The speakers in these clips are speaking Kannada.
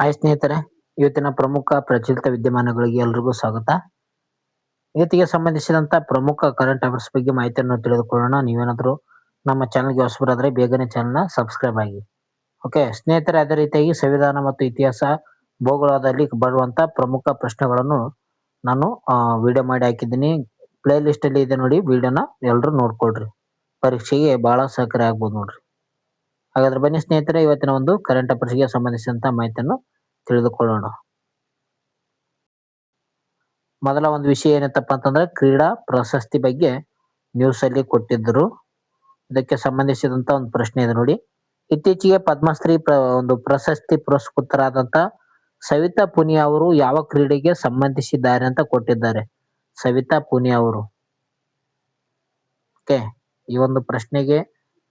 ಹಾಯ್ ಸ್ನೇಹಿತರೆ, ಇವತ್ತಿನ ಪ್ರಮುಖ ಪ್ರಚಲಿತ ವಿದ್ಯಮಾನಗಳಿಗೆ ಎಲ್ರಿಗೂ ಸ್ವಾಗತ. ಇವತ್ತಿಗೆ ಸಂಬಂಧಿಸಿದಂತ ಪ್ರಮುಖ ಕರೆಂಟ್ ಅಫೇರ್ಸ್ ಬಗ್ಗೆ ಮಾಹಿತಿಯನ್ನು ತಿಳಿದುಕೊಳ್ಳೋಣ. ನೀವೇನಾದರೂ ನಮ್ಮ ಚಾನಲ್ಗೆ ಹೊಸಬರಾದ್ರೆ ಬೇಗನೆ ಚಾನಲ್ನ ಸಬ್ಸ್ಕ್ರೈಬ್ ಆಗಿ. ಓಕೆ ಸ್ನೇಹಿತರೆ, ಅದೇ ರೀತಿಯಾಗಿ ಸಂವಿಧಾನ ಮತ್ತು ಇತಿಹಾಸ ಭೂಗೋಳದಲ್ಲಿ ಬರುವಂತ ಪ್ರಮುಖ ಪ್ರಶ್ನೆಗಳನ್ನು ನಾನು ವಿಡಿಯೋ ಮಾಡಿ ಹಾಕಿದ್ದೀನಿ. ಪ್ಲೇ ಲಿಸ್ಟ್ ಅಲ್ಲಿ ಇದೆ ನೋಡಿ, ವಿಡಿಯೋನ ಎಲ್ಲರೂ ನೋಡ್ಕೊಳ್ರಿ. ಪರೀಕ್ಷೆಗೆ ಬಹಳ ಸಹಕಾರಿ ಆಗ್ಬೋದು ನೋಡ್ರಿ. ಹಾಗಾದ್ರೆ ಬನ್ನಿ ಸ್ನೇಹಿತರೆ, ಇವತ್ತಿನ ಒಂದು ಕರೆಂಟ್ ಅಫೇರ್ಸ್ಗೆ ಸಂಬಂಧಿಸಿದಂತ ಮಾಹಿತಿಯನ್ನು ತಿಳಿದುಕೊಳ್ಳೋಣ. ಮೊದಲ ಒಂದು ವಿಷಯ ಏನತ್ತಪ್ಪ ಅಂತಂದ್ರೆ ಕ್ರೀಡಾ ಪ್ರಶಸ್ತಿ ಬಗ್ಗೆ ನ್ಯೂಸ್ ಅಲ್ಲಿ ಕೊಟ್ಟಿದ್ದರು. ಇದಕ್ಕೆ ಸಂಬಂಧಿಸಿದಂತ ಒಂದು ಪ್ರಶ್ನೆ ಇದೆ ನೋಡಿ. ಇತ್ತೀಚೆಗೆ ಪದ್ಮಶ್ರೀ ಒಂದು ಪ್ರಶಸ್ತಿ ಪುರಸ್ಕೃತರಾದಂತ ಸವಿತಾ ಪುನಿಯಾ ಅವರು ಯಾವ ಕ್ರೀಡೆಗೆ ಸಂಬಂಧಿಸಿದ್ದಾರೆ ಅಂತ ಕೊಟ್ಟಿದ್ದಾರೆ. ಸವಿತಾ ಪುನಿಯಾ ಅವರು. ಓಕೆ, ಈ ಒಂದು ಪ್ರಶ್ನೆಗೆ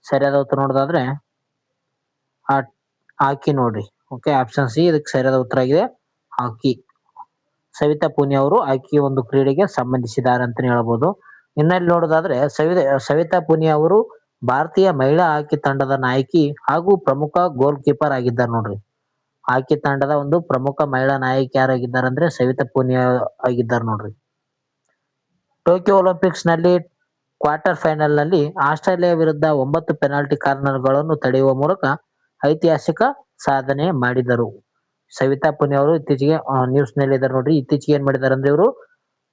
ಸರಿಯಾದ ಉತ್ತರ ನೋಡೋದಾದ್ರೆ ಹಾಕಿ ನೋಡ್ರಿ. ಓಕೆ, ಆಪ್ಷನ್ ಸಿ ಇದಕ್ಕೆ ಸರಿಯಾದ ಉತ್ತರ ಆಗಿದೆ, ಹಾಕಿ. ಸವಿತಾ ಪುನಿಯಾ ಅವರು ಹಾಕಿ ಒಂದು ಕ್ರೀಡೆಗೆ ಸಂಬಂಧಿಸಿದ್ದಾರೆ ಅಂತ ಹೇಳ್ಬೋದು. ಇನ್ನಲ್ಲಿ ನೋಡೋದಾದ್ರೆ ಸವಿತಾ ಪುನಿಯಾ ಅವರು ಭಾರತೀಯ ಮಹಿಳಾ ಹಾಕಿ ತಂಡದ ನಾಯಕಿ ಹಾಗೂ ಪ್ರಮುಖ ಗೋಲ್ ಕೀಪರ್ ಆಗಿದ್ದಾರೆ ನೋಡ್ರಿ. ಹಾಕಿ ತಂಡದ ಒಂದು ಪ್ರಮುಖ ಮಹಿಳಾ ನಾಯಕಿ ಯಾರಾಗಿದ್ದಾರೆ ಅಂದ್ರೆ ಸವಿತಾ ಪುನಿಯಾ ಆಗಿದ್ದಾರೆ ನೋಡ್ರಿ. ಟೋಕಿಯೋ ಒಲಿಂಪಿಕ್ಸ್ ನಲ್ಲಿ ಕ್ವಾರ್ಟರ್ ಫೈನಲ್ ನಲ್ಲಿ ಆಸ್ಟ್ರೇಲಿಯಾ ವಿರುದ್ಧ 9 ಪೆನಾಲ್ಟಿ ಕಾರ್ನರ್ಗಳನ್ನು ತಡೆಯುವ ಮೂಲಕ ಐತಿಹಾಸಿಕ ಸಾಧನೆ ಮಾಡಿದರು. ಸವಿತಾ ಪುನಿಯಾ ಅವರು ಇತ್ತೀಚೆಗೆ ನ್ಯೂಸ್ ನಲ್ಲಿ ಇದ್ದಾರೆ ನೋಡ್ರಿ. ಇತ್ತೀಚೆಗೆ ಏನ್ ಮಾಡಿದ್ದಾರೆ ಅಂದ್ರೆ ಇವರು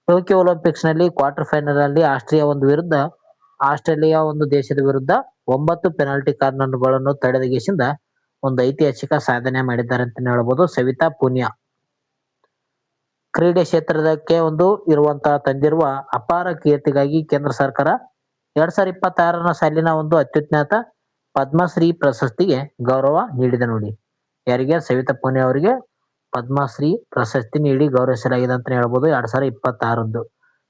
ಟೋಕಿಯೋ ಒಲಿಂಪಿಕ್ಸ್ ನಲ್ಲಿ ಕ್ವಾರ್ಟರ್ ಫೈನಲ್ ನಲ್ಲಿ ಆಸ್ಟ್ರೇಲಿಯಾ ಒಂದು ದೇಶದ ವಿರುದ್ಧ 9 ಪೆನಾಲ್ಟಿ ಕಾರ್ನರ್ಗಳನ್ನು ತಡೆದಗಿಸಿಂದ ಒಂದು ಐತಿಹಾಸಿಕ ಸಾಧನೆ ಮಾಡಿದ್ದಾರೆ ಅಂತ ಹೇಳ್ಬೋದು ಸವಿತಾ ಪುನಿಯಾ. ಕ್ರೀಡೆ ಕ್ಷೇತ್ರಕ್ಕೆ ಒಂದು ತಂದಿರುವ ಅಪಾರ ಕೀರ್ತಿಗಾಗಿ ಕೇಂದ್ರ ಸರ್ಕಾರ 2026 ಸಾಲಿನ ಒಂದು ಅತ್ಯುನ್ನತ ಪದ್ಮಶ್ರೀ ಪ್ರಶಸ್ತಿಗೆ ಗೌರವ ನೀಡಿದೆ ನೋಡಿ. ಯಾರಿಗೆ? ಸವಿತಾ ಪುನಿಯಾ ಅವರಿಗೆ ಪದ್ಮಶ್ರೀ ಪ್ರಶಸ್ತಿ ನೀಡಿ ಗೌರವಿಸಲಾಗಿದೆ ಅಂತ ಹೇಳ್ಬೋದು 2026.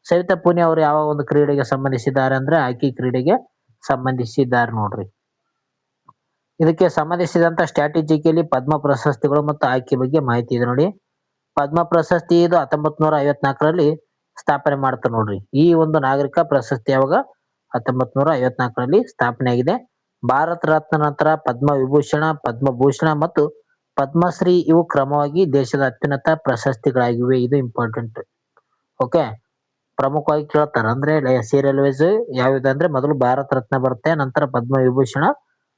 ಸವಿತಾ ಪುನಿಯಾ ಅವರು ಯಾವ ಒಂದು ಕ್ರೀಡೆಗೆ ಸಂಬಂಧಿಸಿದ್ದಾರೆ ಅಂದ್ರೆ ಹಾಕಿ ಕ್ರೀಡೆಗೆ ಸಂಬಂಧಿಸಿದ್ದಾರೆ ನೋಡ್ರಿ. ಇದಕ್ಕೆ ಸಂಬಂಧಿಸಿದಂತ ಸ್ಟ್ರಾಟಜಿಕಲಿ ಪದ್ಮ ಪ್ರಶಸ್ತಿಗಳು ಮತ್ತು ಹಾಕಿ ಬಗ್ಗೆ ಮಾಹಿತಿ ಇದೆ ನೋಡಿ. ಪದ್ಮ ಪ್ರಶಸ್ತಿ ಇದು 1954ರಲ್ಲಿ ಸ್ಥಾಪನೆ ಮಾಡ್ತಾರೆ ನೋಡ್ರಿ. ಈ ಒಂದು ನಾಗರಿಕ ಪ್ರಶಸ್ತಿ ಯಾವಾಗ 1954ರಲ್ಲಿ ಸ್ಥಾಪನೆ ಆಗಿದೆ. ಭಾರತ ರತ್ನ ನಂತರ ಪದ್ಮ ವಿಭೂಷಣ, ಪದ್ಮಭೂಷಣ ಮತ್ತು ಪದ್ಮಶ್ರೀ ಇವು ಕ್ರಮವಾಗಿ ದೇಶದ ಅತ್ಯುನ್ನತ ಪ್ರಶಸ್ತಿಗಳಾಗಿವೆ. ಇದು ಇಂಪಾರ್ಟೆಂಟ್. ಓಕೆ, ಪ್ರಮುಖವಾಗಿ ಕೇಳ್ತಾರೆ ಅಂದ್ರೆ ಸೀರಿಯಲ್ ವೈಸ್ ಯಾವ್ದು ಅಂದ್ರೆ ಮೊದಲು ಭಾರತ ರತ್ನ ಬರುತ್ತೆ, ನಂತರ ಪದ್ಮ ವಿಭೂಷಣ,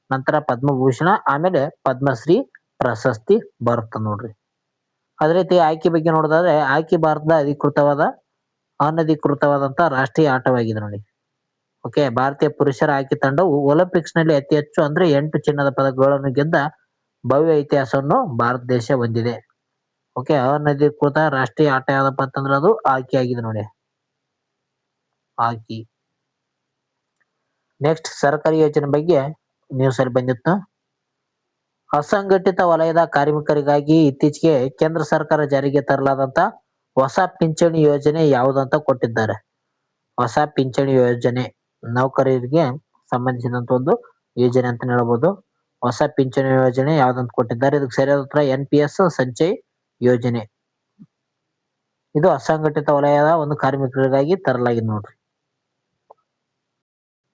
ನಂತರ ಪದ್ಮಭೂಷಣ, ಆಮೇಲೆ ಪದ್ಮಶ್ರೀ ಪ್ರಶಸ್ತಿ ಬರುತ್ತೆ ನೋಡ್ರಿ. ಅದೇ ರೀತಿ ಆಯ್ಕೆ ಬಗ್ಗೆ ನೋಡೋದಾದ್ರೆ ಆಯ್ಕೆ ಭಾರತದ ಅನಧಿಕೃತವಾದಂತಹ ರಾಷ್ಟ್ರೀಯ ಆಟವಾಗಿದೆ ನೋಡಿ. ಓಕೆ, ಭಾರತೀಯ ಪುರುಷರ ಆಯ್ಕೆ ತಂಡವು ಒಲಿಂಪಿಕ್ಸ್ ನಲ್ಲಿ ಅತಿ ಹೆಚ್ಚು ಅಂದ್ರೆ 8 ಚಿನ್ನದ ಪದಕಗಳನ್ನು ಗೆದ್ದ ಭವ್ಯ ಇತಿಹಾಸವನ್ನು ಭಾರತ ದೇಶ ಹೊಂದಿದೆ. ಓಕೆ, ಅನಧಿಕೃತ ರಾಷ್ಟ್ರೀಯ ಆಟ ಯಾವ್ದಪ್ಪ ಅಂತಂದ್ರೆ ಅದು ಹಾಕಿ ಆಗಿದೆ ನೋಡಿ, ಹಾಕಿ. ನೆಕ್ಸ್ಟ್ ಸರ್ಕಾರಿ ಯೋಜನೆ ಬಗ್ಗೆ ನ್ಯೂಸ್ ಅಲ್ಲಿ ಬಂದಿತ್ತು. ಅಸಂಘಟಿತ ವಲಯದ ಕಾರ್ಮಿಕರಿಗಾಗಿ ಇತ್ತೀಚೆಗೆ ಕೇಂದ್ರ ಸರ್ಕಾರ ಜಾರಿಗೆ ತರಲಾದಂತ ಹೊಸ ಪಿಂಚಣಿ ಯೋಜನೆ ಯಾವುದಂತ ಕೊಟ್ಟಿದ್ದಾರೆ. ಹೊಸ ಪಿಂಚಣಿ ಯೋಜನೆ ನೌಕರರಿಗೆ ಸಂಬಂಧಿಸಿದಂತ ಒಂದು ಯೋಜನೆ ಅಂತ ಹೇಳ್ಬೋದು. ಹೊಸ ಪಿಂಚಣಿ ಯೋಜನೆ ಯಾವ್ದಂತ ಕೊಟ್ಟಿದ್ದಾರೆ. ಇದಕ್ಕೆ ಸರಿಯಾದ ಉತ್ತರ NPS ಸಂಚಯ್ ಯೋಜನೆ. ಇದು ಅಸಂಘಟಿತ ವಲಯದ ಒಂದು ಕಾರ್ಮಿಕರಿಗಾಗಿ ತರಲಾಗಿದೆ ನೋಡ್ರಿ.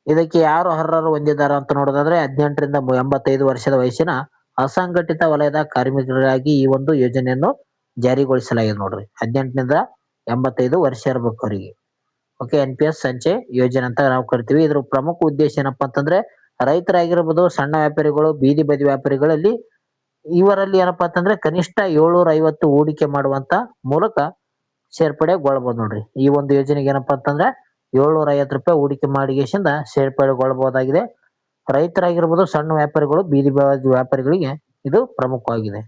ಇದಕ್ಕೆ ಯಾರು ಅರ್ಹರು ಹೊಂದಿದ್ದಾರೆ ಅಂತ ನೋಡೋದಾದ್ರೆ 18ರಿಂದ 85 ವರ್ಷದ ವಯಸ್ಸಿನ ಅಸಂಘಟಿತ ವಲಯದ ಕಾರ್ಮಿಕರಿಗಾಗಿ ಈ ಒಂದು ಯೋಜನೆಯನ್ನು ಜಾರಿಗೊಳಿಸಲಾಗಿದೆ ನೋಡ್ರಿ. 18ರಿಂದ 85 ವರ್ಷ ಇರಬೇಕು ಅವರಿಗೆ. ಓಕೆ, NPS ಸಂಚಯ್ ಯೋಜನೆ ಅಂತ ನಾವು ಕರಿತೀವಿ. ಇದ್ರ ಪ್ರಮುಖ ಉದ್ದೇಶ ಏನಪ್ಪಾ ಅಂತಂದ್ರೆ ರೈತರಾಗಿರ್ಬೋದು, ಸಣ್ಣ ವ್ಯಾಪಾರಿಗಳು, ಬೀದಿ ಬದಿ ವ್ಯಾಪಾರಿಗಳಲ್ಲಿ ಇವರಲ್ಲಿ ಏನಪ್ಪಾ ಅಂತಂದ್ರೆ ಕನಿಷ್ಠ 750 ಹೂಡಿಕೆ ಮಾಡುವಂತ ಮೂಲಕ ಸೇರ್ಪಡೆಗೊಳ್ಳಬಹುದು ನೋಡ್ರಿ. ಈ ಒಂದು ಯೋಜನೆಗೆ ಏನಪ್ಪಾ ಅಂತಂದ್ರೆ 750 ರೂಪಾಯಿ ಹೂಡಿಕೆ ಮಾಡಿಗೆಸಿಂದ ಸೇರ್ಪಡೆಗೊಳ್ಳಬಹುದಾಗಿದೆ. ರೈತರಾಗಿರ್ಬೋದು, ಸಣ್ಣ ವ್ಯಾಪಾರಿಗಳು, ಬೀದಿ ಬದಿ ವ್ಯಾಪಾರಿಗಳಿಗೆ ಇದು ಪ್ರಮುಖವಾಗಿದೆ.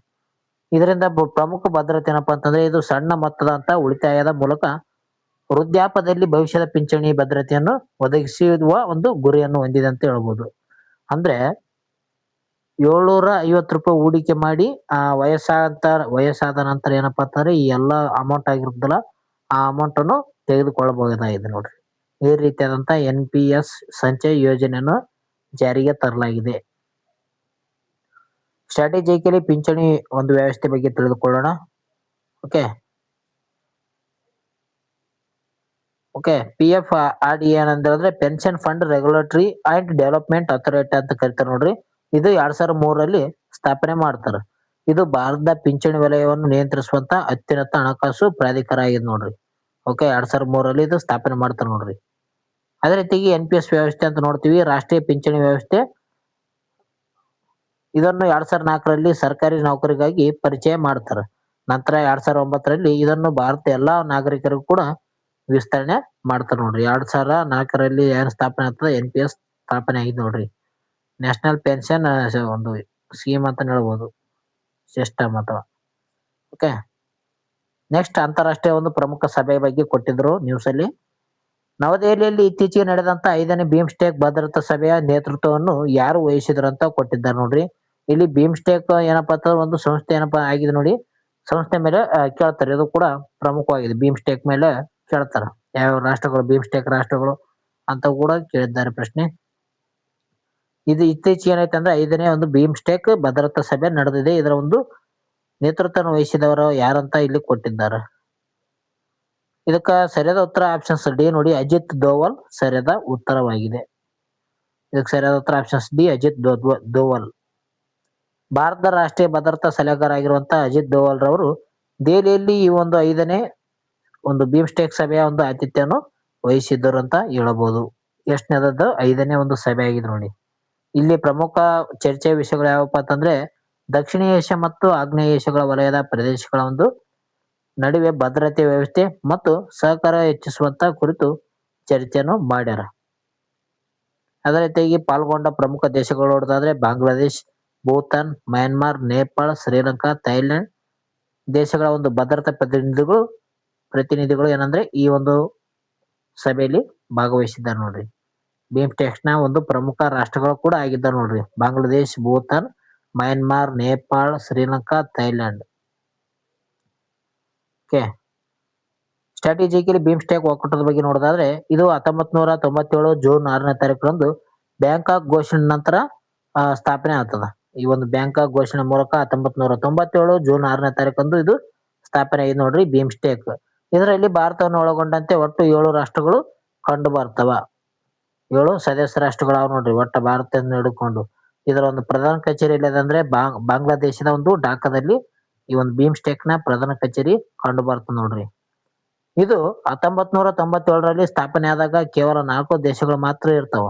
ಇದರಿಂದ ಪ್ರಮುಖ ಭದ್ರತೆ ಏನಪ್ಪಾ ಅಂತಂದ್ರೆ ಇದು ಸಣ್ಣ ಮೊತ್ತದಂತ ಉಳಿತಾಯದ ಮೂಲಕ ವೃದ್ಧಾಪ್ಯದಲ್ಲಿ ಭವಿಷ್ಯದ ಪಿಂಚಣಿ ಭದ್ರತೆಯನ್ನು ಒದಗಿಸುವ ಒಂದು ಗುರಿಯನ್ನು ಹೊಂದಿದೆ ಅಂತ ಹೇಳ್ಬೋದು. ಅಂದ್ರೆ 750 ರೂಪಾಯಿ ಹೂಡಿಕೆ ಮಾಡಿ ವಯಸ್ಸಾದ ನಂತರ ಏನಪ್ಪಾ ಅಂತಂದ್ರೆ ಈ ಎಲ್ಲಾ ಅಮೌಂಟ್ ಆಗಿರುತ್ತಲ್ಲ ಆ ಅಮೌಂಟ್ ಅನ್ನು ತೆಗೆದುಕೊಳ್ಳಬಹುದಾಗಿದೆ ನೋಡ್ರಿ. ಈ ರೀತಿಯಾದಂತ NPS ಸಂಚಯ್ ಯೋಜನೆಯನ್ನು ಜಾರಿಗೆ ತರಲಾಗಿದೆ. ಸ್ಟ್ರಾಟಜಿಕಲಿ ಪಿಂಚಣಿ ಒಂದು ವ್ಯವಸ್ಥೆ ಬಗ್ಗೆ ತಿಳಿದುಕೊಳ್ಳೋಣ. ಓಕೆ, PFRDA ಏನಂದ್ರೆ pension fund regulatory and development authority ಅಂತ ಕರಿತಾರೆ ನೋಡ್ರಿ. ಇದು 2003ರಲ್ಲಿ ಸ್ಥಾಪನೆ ಮಾಡ್ತಾರೆ. ಇದು ಭಾರತದ ಪಿಂಚಣಿ ವಲಯವನ್ನು ನಿಯಂತ್ರಿಸುವಂತ ಅತ್ಯುನ್ನತ ಹಣಕಾಸು ಪ್ರಾಧಿಕಾರ ಆಗಿದೆ ನೋಡ್ರಿ. ಓಕೆ, 2003ರಲ್ಲಿ ಇದು ಸ್ಥಾಪನೆ ಮಾಡ್ತಾರೆ ನೋಡ್ರಿ. ಅದೇ ರೀತಿಯಾಗಿ NPS ವ್ಯವಸ್ಥೆ ಅಂತ ನೋಡ್ತೀವಿ, ರಾಷ್ಟ್ರೀಯ ಪಿಂಚಣಿ ವ್ಯವಸ್ಥೆ. ಇದನ್ನು 2004ರಲ್ಲಿ ಸರ್ಕಾರಿ ನೌಕರಿಗಾಗಿ ಪರಿಚಯ ಮಾಡ್ತಾರೆ. ನಂತರ 2009ರಲ್ಲಿ ಇದನ್ನು ಭಾರತ ಎಲ್ಲಾ ನಾಗರಿಕರಿಗೂ ಕೂಡ ವಿಸ್ತರಣೆ ಮಾಡ್ತಾರೆ ನೋಡ್ರಿ. 2004ರಲ್ಲಿ ಏನ್ ಸ್ಥಾಪನೆ ಆಗ್ತದೆ, NPS ಸ್ಥಾಪನೆ ಆಗಿದೆ ನೋಡ್ರಿ. ನ್ಯಾಷನಲ್ ಪೆನ್ಷನ್ ಒಂದು ಸ್ಕೀಮ್ ಅಂತ ಹೇಳ್ಬೋದು, ಸಿಸ್ಟಮ್ ಅಥವಾ. ಓಕೆ, ನೆಕ್ಸ್ಟ್ ಅಂತಾರಾಷ್ಟ್ರೀಯ ಒಂದು ಪ್ರಮುಖ ಸಭೆ ಬಗ್ಗೆ ಕೊಟ್ಟಿದ್ರು ನ್ಯೂಸ್ ಅಲ್ಲಿ. ನವದೆಹಲಿಯಲ್ಲಿ ಇತ್ತೀಚೆಗೆ ನಡೆದಂತ 5ನೇ ಬಿಮ್ಸ್ಟೆಕ್ ಭದ್ರತಾ ಸಭೆಯ ನೇತೃತ್ವವನ್ನು ಯಾರು ವಹಿಸಿದ್ರು ಅಂತ ಕೊಟ್ಟಿದ್ದಾರೆ ನೋಡ್ರಿ. ಇಲ್ಲಿ ಬಿಮ್ಸ್ಟೆಕ್ ಏನಪ್ಪಾ ಅಂತಂದ್ರೆ ಒಂದು ಸಂಸ್ಥೆ ಏನಪ್ಪಾ ಆಗಿದೆ ನೋಡಿ. ಸಂಸ್ಥೆ ಮೇಲೆ ಕೇಳ್ತಾರೆ, ಇದು ಕೂಡ ಪ್ರಮುಖವಾಗಿದೆ. ಬಿಮ್ಸ್ಟೆಕ್ ಮೇಲೆ ಕೇಳ್ತಾರ, ಯಾವ ರಾಷ್ಟ್ರಗಳು ಬಿಮ್ಸ್ಟೆಕ್ ರಾಷ್ಟ್ರಗಳು ಅಂತ ಕೂಡ ಕೇಳಿದ್ದಾರೆ ಪ್ರಶ್ನೆ. ಇದು ಇತ್ತೀಚೆಗೆ ಏನೈತೆ ಅಂದ್ರೆ 5ನೇ ಒಂದು ಬಿಮ್ಸ್ಟೆಕ್ ಭದ್ರತಾ ಸಭೆ ನಡೆದಿದೆ. ಇದರ ಒಂದು ನೇತೃತ್ವ ವಹಿಸಿದವರು ಯಾರಂತ ಇಲ್ಲಿ ಕೊಟ್ಟಿದ್ದಾರೆ. ಇದಕ್ಕ ಸರಿಯಾದ ಉತ್ತರ ಆಪ್ಷನ್ಸ್ ಡಿ ನೋಡಿ, ಅಜಿತ್ ದೋವಲ್ ಸರಿಯಾದ ಉತ್ತರವಾಗಿದೆ. ಇದಕ್ಕೆ ಸರಿಯಾದ ಉತ್ತರ ಆಪ್ಷನ್ಸ್ ಡಿ, ಅಜಿತ್ ದೋವಲ್. ಭಾರತದ ರಾಷ್ಟ್ರೀಯ ಭದ್ರತಾ ಸಲಹೆಗಾರ ಆಗಿರುವಂತಹ ಅಜಿತ್ ದೋವಲ್ ರವರು ದೆಹಲಿಯಲ್ಲಿ ಈ ಒಂದು 5ನೇ ಒಂದು ಬಿಮ್ಸ್ಟೆಕ್ ಸಭೆಯ ಒಂದು ಆತಿಥ್ಯವನ್ನು ವಹಿಸಿದ್ದರು ಅಂತ ಹೇಳಬಹುದು. ಎಷ್ಟನೇದದ್ದು 5ನೇ ಒಂದು ಸಭೆ ಆಗಿದೆ ನೋಡಿ. ಇಲ್ಲಿ ಪ್ರಮುಖ ಚರ್ಚೆಯ ವಿಷಯಗಳು ಯಾವಪ್ಪ ಅಂತಂದ್ರೆ, ದಕ್ಷಿಣ ಏಷ್ಯಾ ಮತ್ತು ಆಗ್ನೇಯ ಏಷ್ಯಾಗಳ ವಲಯದ ಪ್ರದೇಶಗಳ ಒಂದು ನಡುವೆ ಭದ್ರತೆ ವ್ಯವಸ್ಥೆ ಮತ್ತು ಸಹಕಾರ ಹೆಚ್ಚಿಸುವಂತ ಕುರಿತು ಚರ್ಚೆಯನ್ನು ಮಾಡ್ಯಾರ. ಅದೇ ರೀತಿಯಾಗಿ ಪಾಲ್ಗೊಂಡ ಪ್ರಮುಖ ದೇಶಗಳು ನೋಡೋದಾದ್ರೆ ಬಾಂಗ್ಲಾದೇಶ್, ಭೂತಾನ್, ಮಯನ್ಮಾರ್, ನೇಪಾಳ, ಶ್ರೀಲಂಕಾ, ಥೈಲ್ಯಾಂಡ್ ದೇಶಗಳ ಒಂದು ಭದ್ರತಾ ಪ್ರತಿನಿಧಿಗಳು ಏನಂದ್ರೆ ಈ ಒಂದು ಸಭೆಯಲ್ಲಿ ಭಾಗವಹಿಸಿದ್ದಾರೆ ನೋಡ್ರಿ. ಬಿಮ್ಸ್ಟೆಕ್ಸ್ ನ ಒಂದು ಪ್ರಮುಖ ರಾಷ್ಟ್ರಗಳು ಕೂಡ ಆಗಿದ್ದಾರೆ ನೋಡ್ರಿ. Bangladesh, Bhutan, Myanmar, Nepal, Sri Lanka, Thailand. Okay, strategically BIMSTEC ಒಕ್ಕೂಟದ ಬಗ್ಗೆ ನೋಡೋದಾದ್ರೆ ಇದು 1997 ಜೂನ್ 6ನೇ ತಾರೀಕರಂದು ಬ್ಯಾಂಕಾಕ್ ಘೋಷಣೆ ನಂತರ ಸ್ಥಾಪನೆ ಆಗ್ತದ. ಈ ಒಂದು ಬ್ಯಾಂಕಾಕ್ ಘೋಷಣೆ ಮೂಲಕ 1997 ಜೂನ್ 6ನೇ ತಾರೀಕಂದು ಇದು ಸ್ಥಾಪನೆ ಆಗಿದೆ ನೋಡ್ರಿ ಬಿಮ್ಸ್ಟೆಕ್. ಇದರಲ್ಲಿ ಭಾರತವನ್ನು ಒಳಗೊಂಡಂತೆ ಒಟ್ಟು 7 ರಾಷ್ಟ್ರಗಳು ಕಂಡು ಬರ್ತಾವ. 7 ಸದಸ್ಯ ರಾಷ್ಟ್ರಗಳು ಅವ ನೋಡ್ರಿ ಒಟ್ಟು ಭಾರತದಿಂದ ಹಿಡ್ಕೊಂಡು. ಇದರ ಒಂದು ಪ್ರಧಾನ ಕಚೇರಿ ಎಲ್ಲಿದೆ ಬಾಂಗ್ಲಾದೇಶದ ಒಂದು ಢಾಕಾದಲ್ಲಿ ಈ ಒಂದು ಬಿಮ್ಸ್ಟೆಕ್ ನ ಪ್ರಧಾನ ಕಚೇರಿ ಕಂಡು ಬರ್ತದೆ ನೋಡ್ರಿ. ಇದು 1997ರಲ್ಲಿ ಸ್ಥಾಪನೆ ಆದಾಗ ಕೇವಲ 4 ದೇಶಗಳು ಮಾತ್ರ ಇರ್ತಾವ.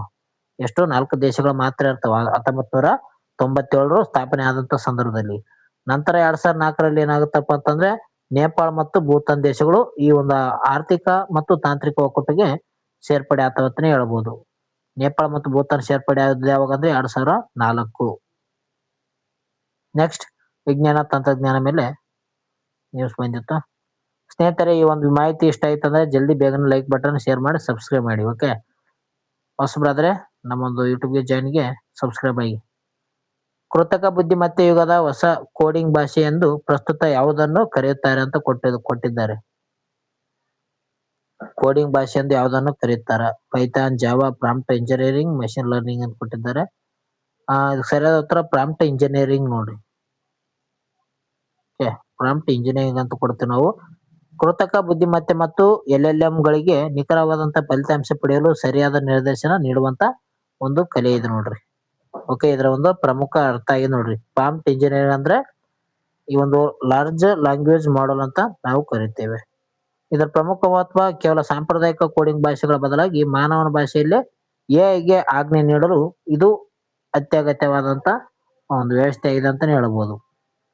ಎಷ್ಟು? 4 ದೇಶಗಳು ಮಾತ್ರ ಇರ್ತಾವ 1997 ಸ್ಥಾಪನೆ ಆದಂತ ಸಂದರ್ಭದಲ್ಲಿ. ನಂತರ 2004ರಲ್ಲಿ ಏನಾಗುತ್ತಪ್ಪ ಅಂತಂದ್ರೆ ನೇಪಾಳ ಮತ್ತು ಭೂತಾನ್ ದೇಶಗಳು ಈ ಒಂದು ಆರ್ಥಿಕ ಮತ್ತು ತಾಂತ್ರಿಕ ಒಕ್ಕೂಟಕ್ಕೆ ಸೇರ್ಪಡೆ ಆಗ್ತಾವಂತಾನೆ ಹೇಳ್ಬೋದು. ನೇಪಾಳ ಮತ್ತು ಭೂತಾನ್ ಸೇರ್ಪಡೆ ಆದ ಯಾವಾಗ ಅಂದ್ರೆ 2004. ನೆಕ್ಸ್ಟ್ ವಿಜ್ಞಾನ ತಂತ್ರಜ್ಞಾನ ಮೇಲೆ ನ್ಯೂಸ್ ಬಂದಿತ್ತು. ಸ್ನೇಹಿತರೆ, ಈ ಒಂದು ಮಾಹಿತಿ ಇಷ್ಟ ಆಯ್ತು ಅಂದ್ರೆ ಜಲ್ದಿ ಬೇಗನೆ ಲೈಕ್ ಬಟನ್ ಶೇರ್ ಮಾಡಿ ಸಬ್ಸ್ಕ್ರೈಬ್ ಮಾಡಿ. ಓಕೆ, ಹೊಸಬ್ರಾದ್ರೆ ನಮ್ಮೊಂದು ಯೂಟ್ಯೂಬ್ಗೆ ಜಾಯಿನ್ಗೆ ಸಬ್ಸ್ಕ್ರೈಬ್ ಆಗಿ. ಕೃತಕ ಬುದ್ಧಿಮತ್ತೆ ಯುಗದ ಹೊಸ ಕೋಡಿಂಗ್ ಭಾಷೆ ಎಂದು ಪ್ರಸ್ತುತ ಯಾವುದನ್ನು ಕರೆಯುತ್ತಾರೆ ಅಂತ ಕೊಟ್ಟಿದ್ದಾರೆ. ಕೋಡಿಂಗ್ ಭಾಷೆ ಎಂದು ಯಾವುದನ್ನು ಕರೆಯುತ್ತಾರೆ? Python, Java, prompt engineering, machine learning ಅಂತ ಕೊಟ್ಟಿದ್ದಾರೆ. ಸರಿಯಾದ ಉತ್ತರ ಪ್ರಾಂಪ್ಟ್ ಇಂಜಿನಿಯರಿಂಗ್ ನೋಡ್ರಿ. ಪ್ರಾಂಪ್ಟ್ ಇಂಜಿನಿಯರಿಂಗ್ ಅಂತ ಕೊಡ್ತೀವಿ ನಾವು. ಕೃತಕ ಬುದ್ಧಿಮತ್ತೆ ಮತ್ತು LLM ಗಳಿಗೆ ನಿಖರವಾದಂತ ಫಲಿತಾಂಶ ಪಡೆಯಲು ಸರಿಯಾದ ನಿರ್ದೇಶನ ನೀಡುವಂತ ಒಂದು ಕಲೆ ಇದೆ ನೋಡ್ರಿ. ಓಕೆ, ಇದರ ಒಂದು ಪ್ರಮುಖ ಅರ್ಥ ಆಗಿದೆ ನೋಡ್ರಿ. ಪ್ರಾಂಪ್ಟ್ ಇಂಜಿನಿಯರಿಂಗ್ ಅಂದ್ರೆ ಈ ಒಂದು ಲಾರ್ಜ್ ಲ್ಯಾಂಗ್ವೇಜ್ ಮಾಡೆಲ್ ಅಂತ ನಾವು ಕರಿತೇವೆ. ಇದರ ಪ್ರಮುಖ ಮಹತ್ವ ಕೇವಲ ಸಾಂಪ್ರದಾಯಿಕ ಕೋಡಿಂಗ್ ಭಾಷೆಗಳ ಬದಲಾಗಿ ಮಾನವನ ಭಾಷೆಯಲ್ಲೇ AI ಆಜ್ಞೆ ನೀಡಲು ಇದು ಅತ್ಯಗತ್ಯವಾದಂತ ಒಂದು ವ್ಯವಸ್ಥೆ ಇದೆ ಅಂತಾನೆ ಹೇಳ್ಬೋದು.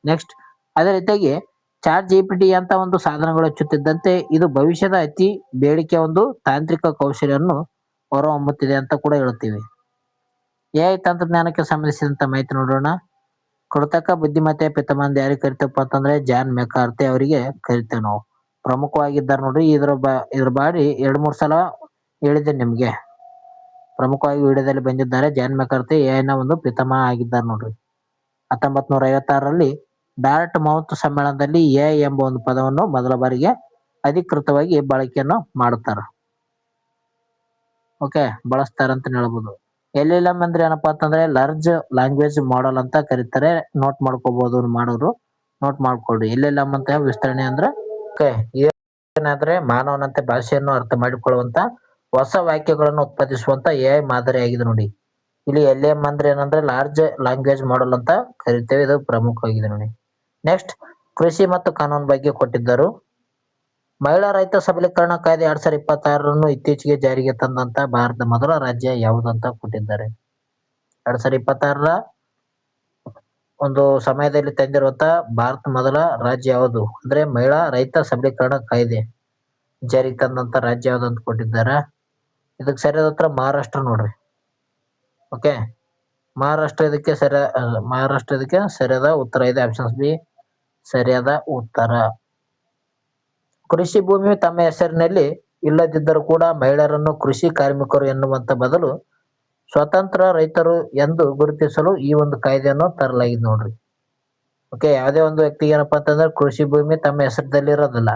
ನೆಕ್ಸ್ಟ್, ಅದೇ ರೀತಿಯಾಗಿ ChatGPT ಅಂತ ಒಂದು ಸಾಧನಗಳು ಹೆಚ್ಚುತ್ತಿದ್ದಂತೆ ಇದು ಭವಿಷ್ಯದ ಅತಿ ಬೇಡಿಕೆ ಒಂದು ತಾಂತ್ರಿಕ ಕೌಶಲ್ಯವನ್ನು ಹೊರಹೊಮ್ಮುತ್ತಿದೆ ಅಂತ ಕೂಡ ಹೇಳ್ತೀವಿ. AI ತಂತ್ರಜ್ಞಾನಕ್ಕೆ ಸಂಬಂಧಿಸಿದಂತ ಮಾಹಿತಿ ನೋಡೋಣ. ಕೃತಕ ಬುದ್ಧಿಮತ್ತೆ ಪಿತಾಮಹ ಯಾರಿಗೆ ಕರಿತೇವಪ್ಪ ಅಂತಂದ್ರೆ ಜಾನ್ ಮೆಕಾರ್ಥಿ ಅವರಿಗೆ ಕರಿತೇವೆ ನಾವು. ಪ್ರಮುಖವಾಗಿದ್ದಾರೆ ನೋಡ್ರಿ. ಇದ್ರ ಬಾರಿ 2-3 ಸಲ ಹೇಳಿದ್ದೆ ನಿಮ್ಗೆ. ಪ್ರಮುಖವಾಗಿ ವಿಡಿಯೋದಲ್ಲಿ ಬಂದಿದ್ದಾರೆ. ಜಾನ್ ಮೆಕಾರ್ಥಿ AI ನ ಒಂದು ಪಿತಾಮಹ ಆಗಿದ್ದಾರೆ ನೋಡ್ರಿ. 1956ರಲ್ಲಿ ಡಾರ್ಟ್ ಮೌತ್ ಸಮ್ಮೇಳನದಲ್ಲಿ AI ಎಂಬ ಒಂದು ಪದವನ್ನು ಮೊದಲ ಬಾರಿಗೆ ಅಧಿಕೃತವಾಗಿ ಬಳಕೆಯನ್ನು ಮಾಡ್ತಾರ. ಓಕೆ, ಬಳಸ್ತಾರಂತ ಹೇಳ್ಬೋದು. LLM ಅಂದ್ರೆ ಏನಪ್ಪಾ ಅಂತಂದ್ರೆ ಲಾರ್ಜ್ ಲ್ಯಾಂಗ್ವೇಜ್ ಮಾಡೆಲ್ ಅಂತ ಕರೀತಾರೆ. ನೋಟ್ ಮಾಡ್ಕೋಬಹುದು ಮಾಡೋರು, ನೋಟ್ ಮಾಡ್ಕೊಳ್ರಿ. LLM ಅಂತ ವಿಸ್ತರಣೆ ಅಂದ್ರೆ ಓಕೆ, ಏನಾದ್ರೆ ಮಾನವನಂತೆ ಭಾಷೆಯನ್ನು ಅರ್ಥ ಮಾಡಿಕೊಳ್ಳುವಂತ ಹೊಸ ವಾಕ್ಯಗಳನ್ನು ಉತ್ಪಾದಿಸುವಂತ AI ಮಾದರಿ ಆಗಿದೆ ನೋಡಿ. ಇಲ್ಲಿ LLM ಅಂದ್ರೆ ಏನಂದ್ರೆ ಲಾರ್ಜ್ ಲ್ಯಾಂಗ್ವೇಜ್ ಮಾಡೆಲ್ ಅಂತ ಕರಿತೇವೆ. ಇದು ಪ್ರಮುಖವಾಗಿದೆ ನೋಡಿ. ನೆಕ್ಸ್ಟ್ ಕೃಷಿ ಮತ್ತು ಕಾನೂನು ಬಗ್ಗೆ ಕೊಟ್ಟಿದ್ದರು. ಮಹಿಳಾ ರೈತ ಸಬಲೀಕರಣ ಕಾಯ್ದೆ 2026 ಇತ್ತೀಚೆಗೆ ಜಾರಿಗೆ ತಂದಂತ ಭಾರತದ ಮೊದಲ ರಾಜ್ಯ ಯಾವುದಂತ ಕೊಟ್ಟಿದ್ದಾರೆ. 2026 ಒಂದು ಸಮಯದಲ್ಲಿ ತಂದಿರುವಂತ ಭಾರತ ಮೊದಲ ರಾಜ್ಯ ಯಾವುದು ಅಂದ್ರೆ ಮಹಿಳಾ ರೈತ ಸಬಲೀಕರಣ ಕಾಯ್ದೆ ಜಾರಿಗೆ ತಂದಂತ ರಾಜ್ಯ ಯಾವ್ದು ಅಂತ ಕೊಟ್ಟಿದ್ದಾರೆ. ಇದಕ್ಕೆ ಸರಿಯಾದ ಉತ್ತರ ಮಹಾರಾಷ್ಟ್ರ ನೋಡ್ರಿ. ಓಕೆ, ಮಹಾರಾಷ್ಟ್ರ ಇದಕ್ಕೆ ಸರಿಯಾದ ಉತ್ತರ ಇದೆ. ಆಪ್ಷನ್ಸ್ ಬಿ ಸರಿಯಾದ ಉತ್ತರ. ಕೃಷಿ ಭೂಮಿ ತಮ್ಮ ಹೆಸರಿನಲ್ಲಿ ಇಲ್ಲದಿದ್ದರೂ ಕೂಡ ಮಹಿಳೆಯರನ್ನು ಕೃಷಿ ಕಾರ್ಮಿಕರು ಎನ್ನುವಂತ ಬದಲು ಸ್ವತಂತ್ರ ರೈತರು ಎಂದು ಗುರುತಿಸಲು ಈ ಒಂದು ಕಾಯ್ದೆಯನ್ನು ತರಲಾಗಿದೆ ನೋಡ್ರಿ. ಓಕೆ, ಯಾವುದೇ ಒಂದು ವ್ಯಕ್ತಿಗೆ ಏನಪ್ಪಾ ಅಂತಂದ್ರೆ ಕೃಷಿ ಭೂಮಿ ತಮ್ಮ ಹೆಸರಿನಲ್ಲಿ ಇರೋದಿಲ್ಲ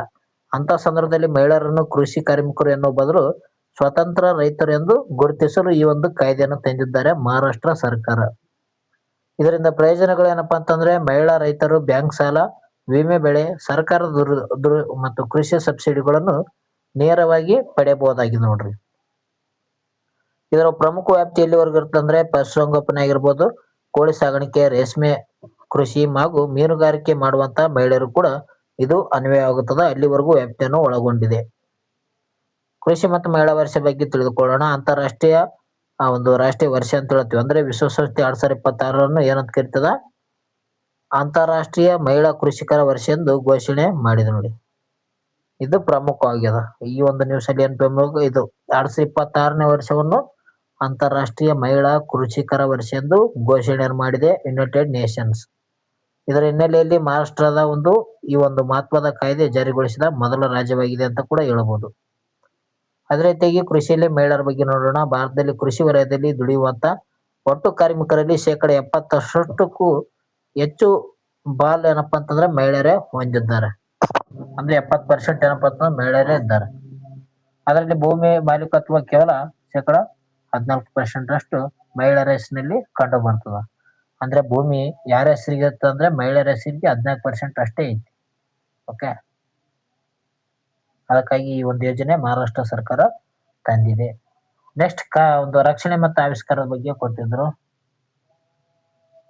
ಅಂತ ಸಂದರ್ಭದಲ್ಲಿ ಮಹಿಳೆಯರನ್ನು ಕೃಷಿ ಕಾರ್ಮಿಕರು ಎನ್ನುವ ಬದಲು ಸ್ವತಂತ್ರ ರೈತರು ಎಂದು ಗುರುತಿಸಲು ಈ ಒಂದು ಕಾಯ್ದೆಯನ್ನು ತಂದಿದ್ದಾರೆ ಮಹಾರಾಷ್ಟ್ರ ಸರ್ಕಾರ. ಇದರಿಂದ ಪ್ರಯೋಜನಗಳು ಏನಪ್ಪಾ ಅಂತಂದ್ರೆ ಮಹಿಳಾ ರೈತರು ಬ್ಯಾಂಕ್ ಸಾಲ, ವಿಮೆ ಬೆಳೆ, ಸರ್ಕಾರದ ಮತ್ತು ಕೃಷಿ ಸಬ್ಸಿಡಿಗಳನ್ನು ನೇರವಾಗಿ ಪಡೆಯಬಹುದಾಗಿದೆ ನೋಡ್ರಿ. ಇದರ ಪ್ರಮುಖ ವ್ಯಾಪ್ತಿ ಎಲ್ಲಿವರೆಗೂ ಇರುತ್ತೆ ಅಂದ್ರೆ ಪಶುಸಂಗೋಪನೆ ಆಗಿರ್ಬೋದು, ಕೋಳಿ ಸಾಗಾಣಿಕೆ, ರೇಷ್ಮೆ ಕೃಷಿ ಹಾಗೂ ಮೀನುಗಾರಿಕೆ ಮಾಡುವಂತ ಮಹಿಳೆಯರು ಕೂಡ ಇದು ಅನ್ವಯವಾಗುತ್ತದೆ. ಅಲ್ಲಿವರೆಗೂ ವ್ಯಾಪ್ತಿಯನ್ನು ಒಳಗೊಂಡಿದೆ. ಕೃಷಿ ಮತ್ತು ಮಹಿಳಾ ವರ್ಷ ಬಗ್ಗೆ ತಿಳಿದುಕೊಳ್ಳೋಣ. ಅಂತಾರಾಷ್ಟ್ರೀಯ ಒಂದು ರಾಷ್ಟ್ರೀಯ ವರ್ಷ ಅಂತ ಹೇಳ್ತೀವಿ. ಅಂದ್ರೆ ವಿಶ್ವಸಂಸ್ಥೆ 2026 ಏನಂತ ಕರಿತದ ಅಂತಾರಾಷ್ಟ್ರೀಯ ಮಹಿಳಾ ಕೃಷಿಕರ ವರ್ಷ ಎಂದು ಘೋಷಣೆ ಮಾಡಿದೆ ನೋಡಿ. ಇದು ಪ್ರಮುಖವಾಗಿದೆ. ಈ ಒಂದು ನ್ಯೂಸ್ ಅಲ್ಲಿ ಏನ್ ಪ್ರಮುಖ, ಇದು 2026 ವರ್ಷವನ್ನು ಅಂತಾರಾಷ್ಟ್ರೀಯ ಮಹಿಳಾ ಕೃಷಿಕರ ವರ್ಷ ಎಂದು ಘೋಷಣೆ ಮಾಡಿದೆ ಯುನೈಟೆಡ್ ನೇಷನ್ಸ್. ಇದರ ಹಿನ್ನೆಲೆಯಲ್ಲಿ ಮಹಾರಾಷ್ಟ್ರದ ಈ ಒಂದು ಮಹತ್ವದ ಕಾಯ್ದೆ ಜಾರಿಗೊಳಿಸಿದ ಮೊದಲ ರಾಜ್ಯವಾಗಿದೆ ಅಂತ ಕೂಡ ಹೇಳಬಹುದು. ಅದೇ ರೀತಿಯಾಗಿ ಕೃಷಿಯಲ್ಲಿ ಮಹಿಳೆಯರ ಬಗ್ಗೆ ನೋಡೋಣ. ಭಾರತದಲ್ಲಿ ಕೃಷಿ ವಲಯದಲ್ಲಿ ದುಡಿಯುವಂತ ಒಟ್ಟು ಕಾರ್ಮಿಕರಲ್ಲಿ 70% ಹೆಚ್ಚು ಬಾಲ್ ಏನಪ್ಪಾ ಅಂತಂದ್ರೆ ಮಹಿಳೆಯರೇ ಹೊಂದಿದ್ದಾರೆ. ಅಂದ್ರೆ 70% ಏನಪ್ಪಾ ಅಂತಂದ್ರೆ ಮಹಿಳೆಯರೇ ಇದ್ದಾರೆ. ಅದರಲ್ಲಿ ಭೂಮಿ ಮಾಲೀಕತ್ವ ಕೇವಲ 14% ಅಷ್ಟು ಮಹಿಳೆಯರ ಹೆಸರಿನಲ್ಲಿ ಕಂಡು ಬರ್ತದ. ಅಂದ್ರೆ ಭೂಮಿ ಯಾರ ಹೆಸರಿಗೆ ಅಂದ್ರೆ ಮಹಿಳೆಯರ ಹೆಸರಿಗೆ 14% ಅಷ್ಟೇ ಐತಿ. ಓಕೆ, ಅದಕ್ಕಾಗಿ ಈ ಒಂದು ಯೋಜನೆ ಮಹಾರಾಷ್ಟ್ರ ಸರ್ಕಾರ ತಂದಿದೆ. ನೆಕ್ಸ್ಟ್ ಒಂದು ರಕ್ಷಣೆ ಮತ್ತು ಆವಿಷ್ಕಾರದ ಬಗ್ಗೆ ಕೊಟ್ಟಿದ್ರು.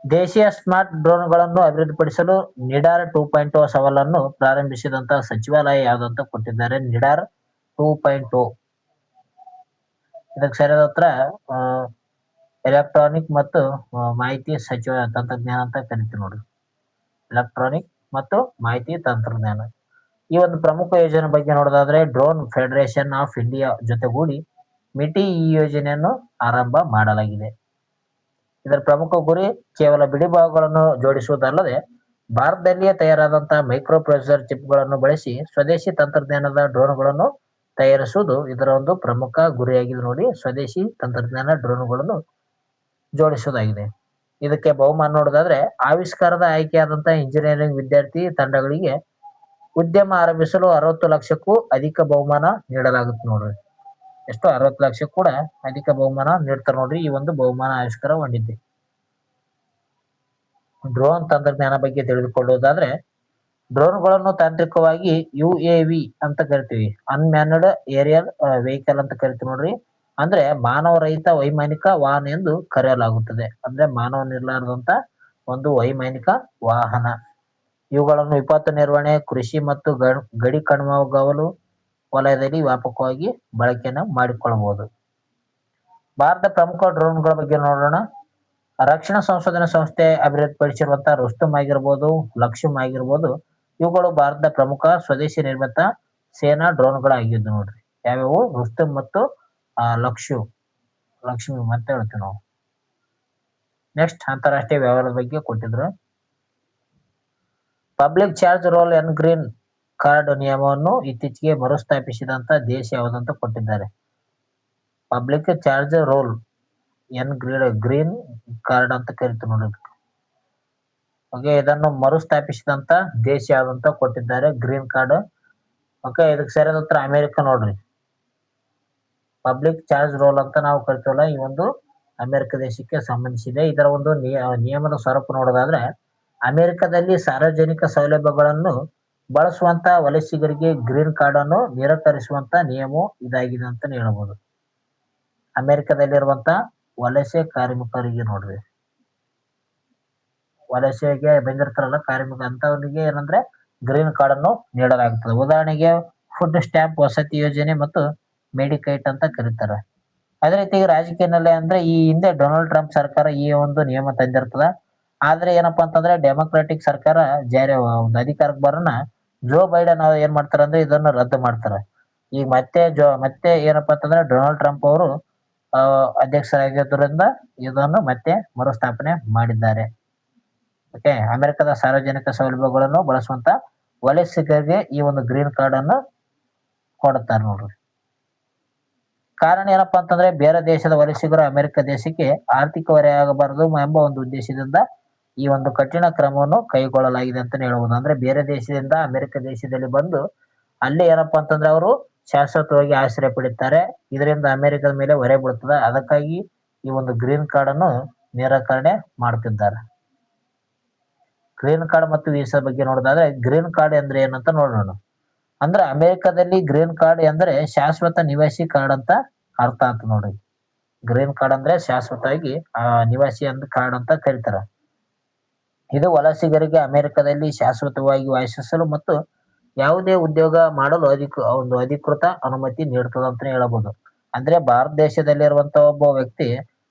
ದೇಶೀಯ ಸ್ಮಾರ್ಟ್ ಡ್ರೋನ್ಗಳನ್ನು ಅಭಿವೃದ್ಧಿಪಡಿಸಲು ನಿಡಾರ್ 2.0 ಸವಾಲನ್ನು ಪ್ರಾರಂಭಿಸಿದಂತಹ ಸಚಿವಾಲಯ ಯಾವ್ದಂತ ಕೊಟ್ಟಿದ್ದಾರೆ. ನಿಡಾರ್ 2.0 ಇದಕ್ಕೆ ಸರಿಯಾದ ಉತ್ತರ ಎಲೆಕ್ಟ್ರಾನಿಕ್ ಮತ್ತು ಮಾಹಿತಿ ತಂತ್ರಜ್ಞಾನ ಅಂತ ಕರಿತೀವಿ ನೋಡ್ರಿ. ಎಲೆಕ್ಟ್ರಾನಿಕ್ ಮತ್ತು ಮಾಹಿತಿ ತಂತ್ರಜ್ಞಾನ. ಈ ಒಂದು ಪ್ರಮುಖ ಯೋಜನೆ ಬಗ್ಗೆ ನೋಡೋದಾದ್ರೆ ಡ್ರೋನ್ ಫೆಡರೇಷನ್ ಆಫ್ ಇಂಡಿಯಾ ಜೊತೆಗೂಡಿ ಮಿಟಿ ಈ ಯೋಜನೆಯನ್ನು ಆರಂಭ ಮಾಡಲಾಗಿದೆ. ಇದರ ಪ್ರಮುಖ ಗುರಿ ಕೇವಲ ಬಿಡಿಭಾಗಗಳನ್ನು ಜೋಡಿಸುವುದಲ್ಲದೆ ಭಾರತದಲ್ಲಿಯೇ ತಯಾರಾದಂತಹ ಮೈಕ್ರೋ ಪ್ರೊಸೆಸರ್ ಚಿಪ್ಗಳನ್ನು ಬಳಸಿ ಸ್ವದೇಶಿ ತಂತ್ರಜ್ಞಾನದ ಡ್ರೋನ್ಗಳನ್ನು ತಯಾರಿಸುವುದು ಇದರ ಒಂದು ಪ್ರಮುಖ ಗುರಿಯಾಗಿದೆ ನೋಡಿ. ಸ್ವದೇಶಿ ತಂತ್ರಜ್ಞಾನ ಡ್ರೋನ್ಗಳನ್ನು ಜೋಡಿಸುವುದಾಗಿದೆ. ಇದಕ್ಕೆ ಬಹುಮಾನ ನೋಡೋದಾದ್ರೆ ಆವಿಷ್ಕಾರದ ಆಯ್ಕೆಯಾದಂತಹ ಇಂಜಿನಿಯರಿಂಗ್ ವಿದ್ಯಾರ್ಥಿ ತಂಡಗಳಿಗೆ ಉದ್ಯಮ ಆರಂಭಿಸಲು 60 ಲಕ್ಷಕ್ಕೂ ಅಧಿಕ ಬಹುಮಾನ ನೀಡಲಾಗುತ್ತೆ ನೋಡ್ರಿ. ಎಷ್ಟು 60 ಲಕ್ಷ ಕೂಡ ಅಧಿಕ ಬಹುಮಾನ ನೀಡ್ತಾರೆ ನೋಡ್ರಿ. ಈ ಒಂದು ಬಹುಮಾನ ಆವಿಷ್ಕಾರ ಹೊಂದಿದೆ. ಡ್ರೋನ್ ತಂತ್ರಜ್ಞಾನ ಬಗ್ಗೆ ತಿಳಿದುಕೊಳ್ಳುವುದಾದ್ರೆ ಡ್ರೋನ್ಗಳನ್ನು ತಾಂತ್ರಿಕವಾಗಿ UAV ಅಂತ ಕರಿತೀವಿ, ಅನ್ಮ್ಯಾನ್ಡ್ ಏರಿಯಲ್ ವೆಹಿಕಲ್ ಅಂತ ಕರಿತೀವಿ ನೋಡ್ರಿ. ಅಂದ್ರೆ ಮಾನವ ರಹಿತ ವೈಮಾನಿಕ ವಾಹನ ಎಂದು ಕರೆಯಲಾಗುತ್ತದೆ. ಅಂದ್ರೆ ಮಾನವನಿರ್ಲಾರದಂತ ಒಂದು ವೈಮಾನಿಕ ವಾಹನ. ಇವುಗಳನ್ನು ವಿಪತ್ತು ನಿರ್ವಹಣೆ, ಕೃಷಿ ಮತ್ತು ಗಡಿ ಕಣ್ಮಗಾವಲು ವಲಯದಲ್ಲಿ ವ್ಯಾಪಕವಾಗಿ ಬಳಕೆಯನ್ನು ಮಾಡಿಕೊಳ್ಳಬಹುದು. ಭಾರತ ಪ್ರಮುಖ ಡ್ರೋನ್ಗಳ ಬಗ್ಗೆ ನೋಡೋಣ. ರಕ್ಷಣಾ ಸಂಶೋಧನಾ ಸಂಸ್ಥೆ ಅಭಿವೃದ್ಧಿಪಡಿಸಿರುವಂತಹ ರುಸ್ತುಂ ಆಗಿರ್ಬೋದು, ಲಕ್ಷ್ಮ್ ಆಗಿರ್ಬೋದು, ಇವುಗಳು ಭಾರತದ ಪ್ರಮುಖ ಸ್ವದೇಶಿ ನಿರ್ಮಿತ ಸೇನಾ ಡ್ರೋನ್ಗಳಾಗಿದ್ದು ನೋಡ್ರಿ. ಯಾವ್ಯಾವು? ರುಸ್ತುಂ ಮತ್ತು ಲಕ್ಷ್ಮಿ ಅಂತ ಹೇಳ್ತೀವಿ ನಾವು. ನೆಕ್ಸ್ಟ್ ಅಂತಾರಾಷ್ಟ್ರೀಯ ವ್ಯವಹಾರದ ಬಗ್ಗೆ ಕೊಟ್ಟಿದ್ರು. Public charge rule in green card ನಿಯಮವನ್ನು ಇತ್ತೀಚೆಗೆ ಮರುಸ್ಥಾಪಿಸಿದಂತ ದೇಶ ಯಾವುದಂತ ಕೊಟ್ಟಿದ್ದಾರೆ. Public charge rule in green card ಅಂತ ಕರಿತೀವಿ ನೋಡಿ. ಓಕೆ, ಇದನ್ನು ಮರುಸ್ಥಾಪಿಸಿದಂತ ದೇಶ ಯಾವ್ದಂತ ಕೊಟ್ಟಿದ್ದಾರೆ ಗ್ರೀನ್ ಕಾರ್ಡ್. ಓಕೆ, ಇದಕ್ಕೆ ಸರಿಯಾದ ಉತ್ತರ ಅಮೆರಿಕ ನೋಡ್ರಿ. ಪಬ್ಲಿಕ್ ಚಾರ್ಜ್ ರೋಲ್ ಅಂತ ನಾವು ಕರಿತೀವಲ್ಲ, ಈ ಒಂದು ಅಮೆರಿಕ ದೇಶಕ್ಕೆ ಸಂಬಂಧಿಸಿದೆ. ಇದರ ಒಂದು ನಿಯಮದ ಸ್ವರೂಪ ನೋಡೋದಾದ್ರೆ ಅಮೆರಿಕದಲ್ಲಿ ಸಾರ್ವಜನಿಕ ಸೌಲಭ್ಯಗಳನ್ನು ಬಳಸುವಂತ ವಲಸಿಗರಿಗೆ ಗ್ರೀನ್ ಕಾರ್ಡ್ ಅನ್ನು ನಿರಾಕರಿಸುವಂತ ನಿಯಮ ಇದಾಗಿದೆ ಅಂತ ಹೇಳಬಹುದು. ಅಮೆರಿಕದಲ್ಲಿರುವಂತ ವಲಸೆ ಕಾರ್ಮಿಕರಿಗೆ ನೋಡ್ರಿ. ವಲಸೆಗೆ ಬಂದಿರ್ತಾರಲ್ಲ ಕಾರ್ಮಿಕ ಅಂತವರಿಗೆ ಏನಂದ್ರೆ ಗ್ರೀನ್ ಕಾರ್ಡ್ ಅನ್ನು ನೀಡಲಾಗುತ್ತದೆ. ಉದಾಹರಣೆಗೆ ಫುಡ್ ಸ್ಟ್ಯಾಂಪ್, ವಸತಿ ಯೋಜನೆ ಮತ್ತು ಮೆಡಿಕೈಟ್ ಅಂತ ಕರೀತಾರೆ. ಅದೇ ರೀತಿ ರಾಜಕೀಯದಲ್ಲಿ ಅಂದ್ರೆ ಈ ಹಿಂದೆ ಡೊನಾಲ್ಡ್ ಟ್ರಂಪ್ ಸರ್ಕಾರ ಈ ಒಂದು ನಿಯಮ ತಂದಿರ್ತದ. ಆದ್ರೆ ಏನಪ್ಪಾ ಅಂತಂದ್ರೆ ಡೆಮೊಕ್ರಾಟಿಕ್ ಸರ್ಕಾರ ಜಾರಿ ಒಂದು ಅಧಿಕಾರಕ್ಕೆ ಬರೋಣ ಜೋ ಬೈಡನ್ ಅವ್ರು ಏನ್ ಮಾಡ್ತಾರ ಅಂದ್ರೆ ಇದನ್ನು ರದ್ದು ಮಾಡ್ತಾರೆ. ಈಗ ಮತ್ತೆ ಏನಪ್ಪಾ ಅಂತಂದ್ರೆ ಡೊನಾಲ್ಡ್ ಟ್ರಂಪ್ ಅವರು ಅಧ್ಯಕ್ಷರಾಗಿದ್ದರಿಂದ ಇದನ್ನು ಮತ್ತೆ ಮರುಸ್ಥಾಪನೆ ಮಾಡಿದ್ದಾರೆ. ಓಕೆ, ಅಮೆರಿಕದ ಸಾರ್ವಜನಿಕ ಸೌಲಭ್ಯಗಳನ್ನು ಬಳಸುವಂತ ವಲಸಿಗರಿಗೆ ಈ ಒಂದು ಗ್ರೀನ್ ಕಾರ್ಡ್ ಅನ್ನು ಕೊಡುತ್ತಾರೆ ನೋಡ್ರಿ. ಕಾರಣ ಏನಪ್ಪಾ ಅಂತಂದ್ರೆ ಬೇರೆ ದೇಶದ ವಲಸಿಗರು ಅಮೆರಿಕ ದೇಶಕ್ಕೆ ಆರ್ಥಿಕ ಹೊರೆಯಾಗಬಾರದು ಎಂಬ ಒಂದು ಉದ್ದೇಶದಿಂದ ಈ ಒಂದು ಕಠಿಣ ಕ್ರಮವನ್ನು ಕೈಗೊಳ್ಳಲಾಗಿದೆ ಅಂತಾನೆ ಹೇಳ್ಬೋದು. ಅಂದ್ರೆ ಬೇರೆ ದೇಶದಿಂದ ಅಮೆರಿಕ ದೇಶದಲ್ಲಿ ಬಂದು ಅಲ್ಲಿ ಏನಪ್ಪಾ ಅಂತಂದ್ರೆ ಅವರು ಶಾಶ್ವತವಾಗಿ ಆಶ್ರಯ ಪಡಿತಾರೆ. ಇದರಿಂದ ಅಮೆರಿಕದ ಮೇಲೆ ಹೊರೆ ಬೀಳ್ತದೆ. ಅದಕ್ಕಾಗಿ ಈ ಒಂದು ಗ್ರೀನ್ ಕಾರ್ಡ್ ಅನ್ನು ನಿರಾಕರಣೆ ಮಾಡ್ತಿದ್ದಾರೆ. ಗ್ರೀನ್ ಕಾರ್ಡ್ ಮತ್ತು ವೀಸಾ ಬಗ್ಗೆ ನೋಡೋದಾದ್ರೆ ಗ್ರೀನ್ ಕಾರ್ಡ್ ಅಂದ್ರೆ ಏನಂತ ನೋಡೋಣ. ಅಂದ್ರೆ ಅಮೆರಿಕದಲ್ಲಿ ಗ್ರೀನ್ ಕಾರ್ಡ್ ಅಂದ್ರೆ ಶಾಶ್ವತ ನಿವಾಸಿ ಕಾರ್ಡ್ ಅಂತ ಅರ್ಥ ಅಂತ ನೋಡ್ರಿ. ಗ್ರೀನ್ ಕಾರ್ಡ್ ಅಂದ್ರೆ ಶಾಶ್ವತವಾಗಿ ನಿವಾಸಿ ಅಂತ ಕಾರ್ಡ್ ಅಂತ ಕರೀತಾರ. ಇದು ವಲಸಿಗರಿಗೆ ಅಮೆರಿಕದಲ್ಲಿ ಶಾಶ್ವತವಾಗಿ ವಾಸಿಸಲು ಮತ್ತು ಯಾವುದೇ ಉದ್ಯೋಗ ಮಾಡಲು ಒಂದು ಅಧಿಕೃತ ಅನುಮತಿ ನೀಡ್ತದೆ ಅಂತ ಹೇಳಬಹುದು. ಅಂದ್ರೆ ಭಾರತ ದೇಶದಲ್ಲಿರುವಂತ ಒಬ್ಬ ವ್ಯಕ್ತಿ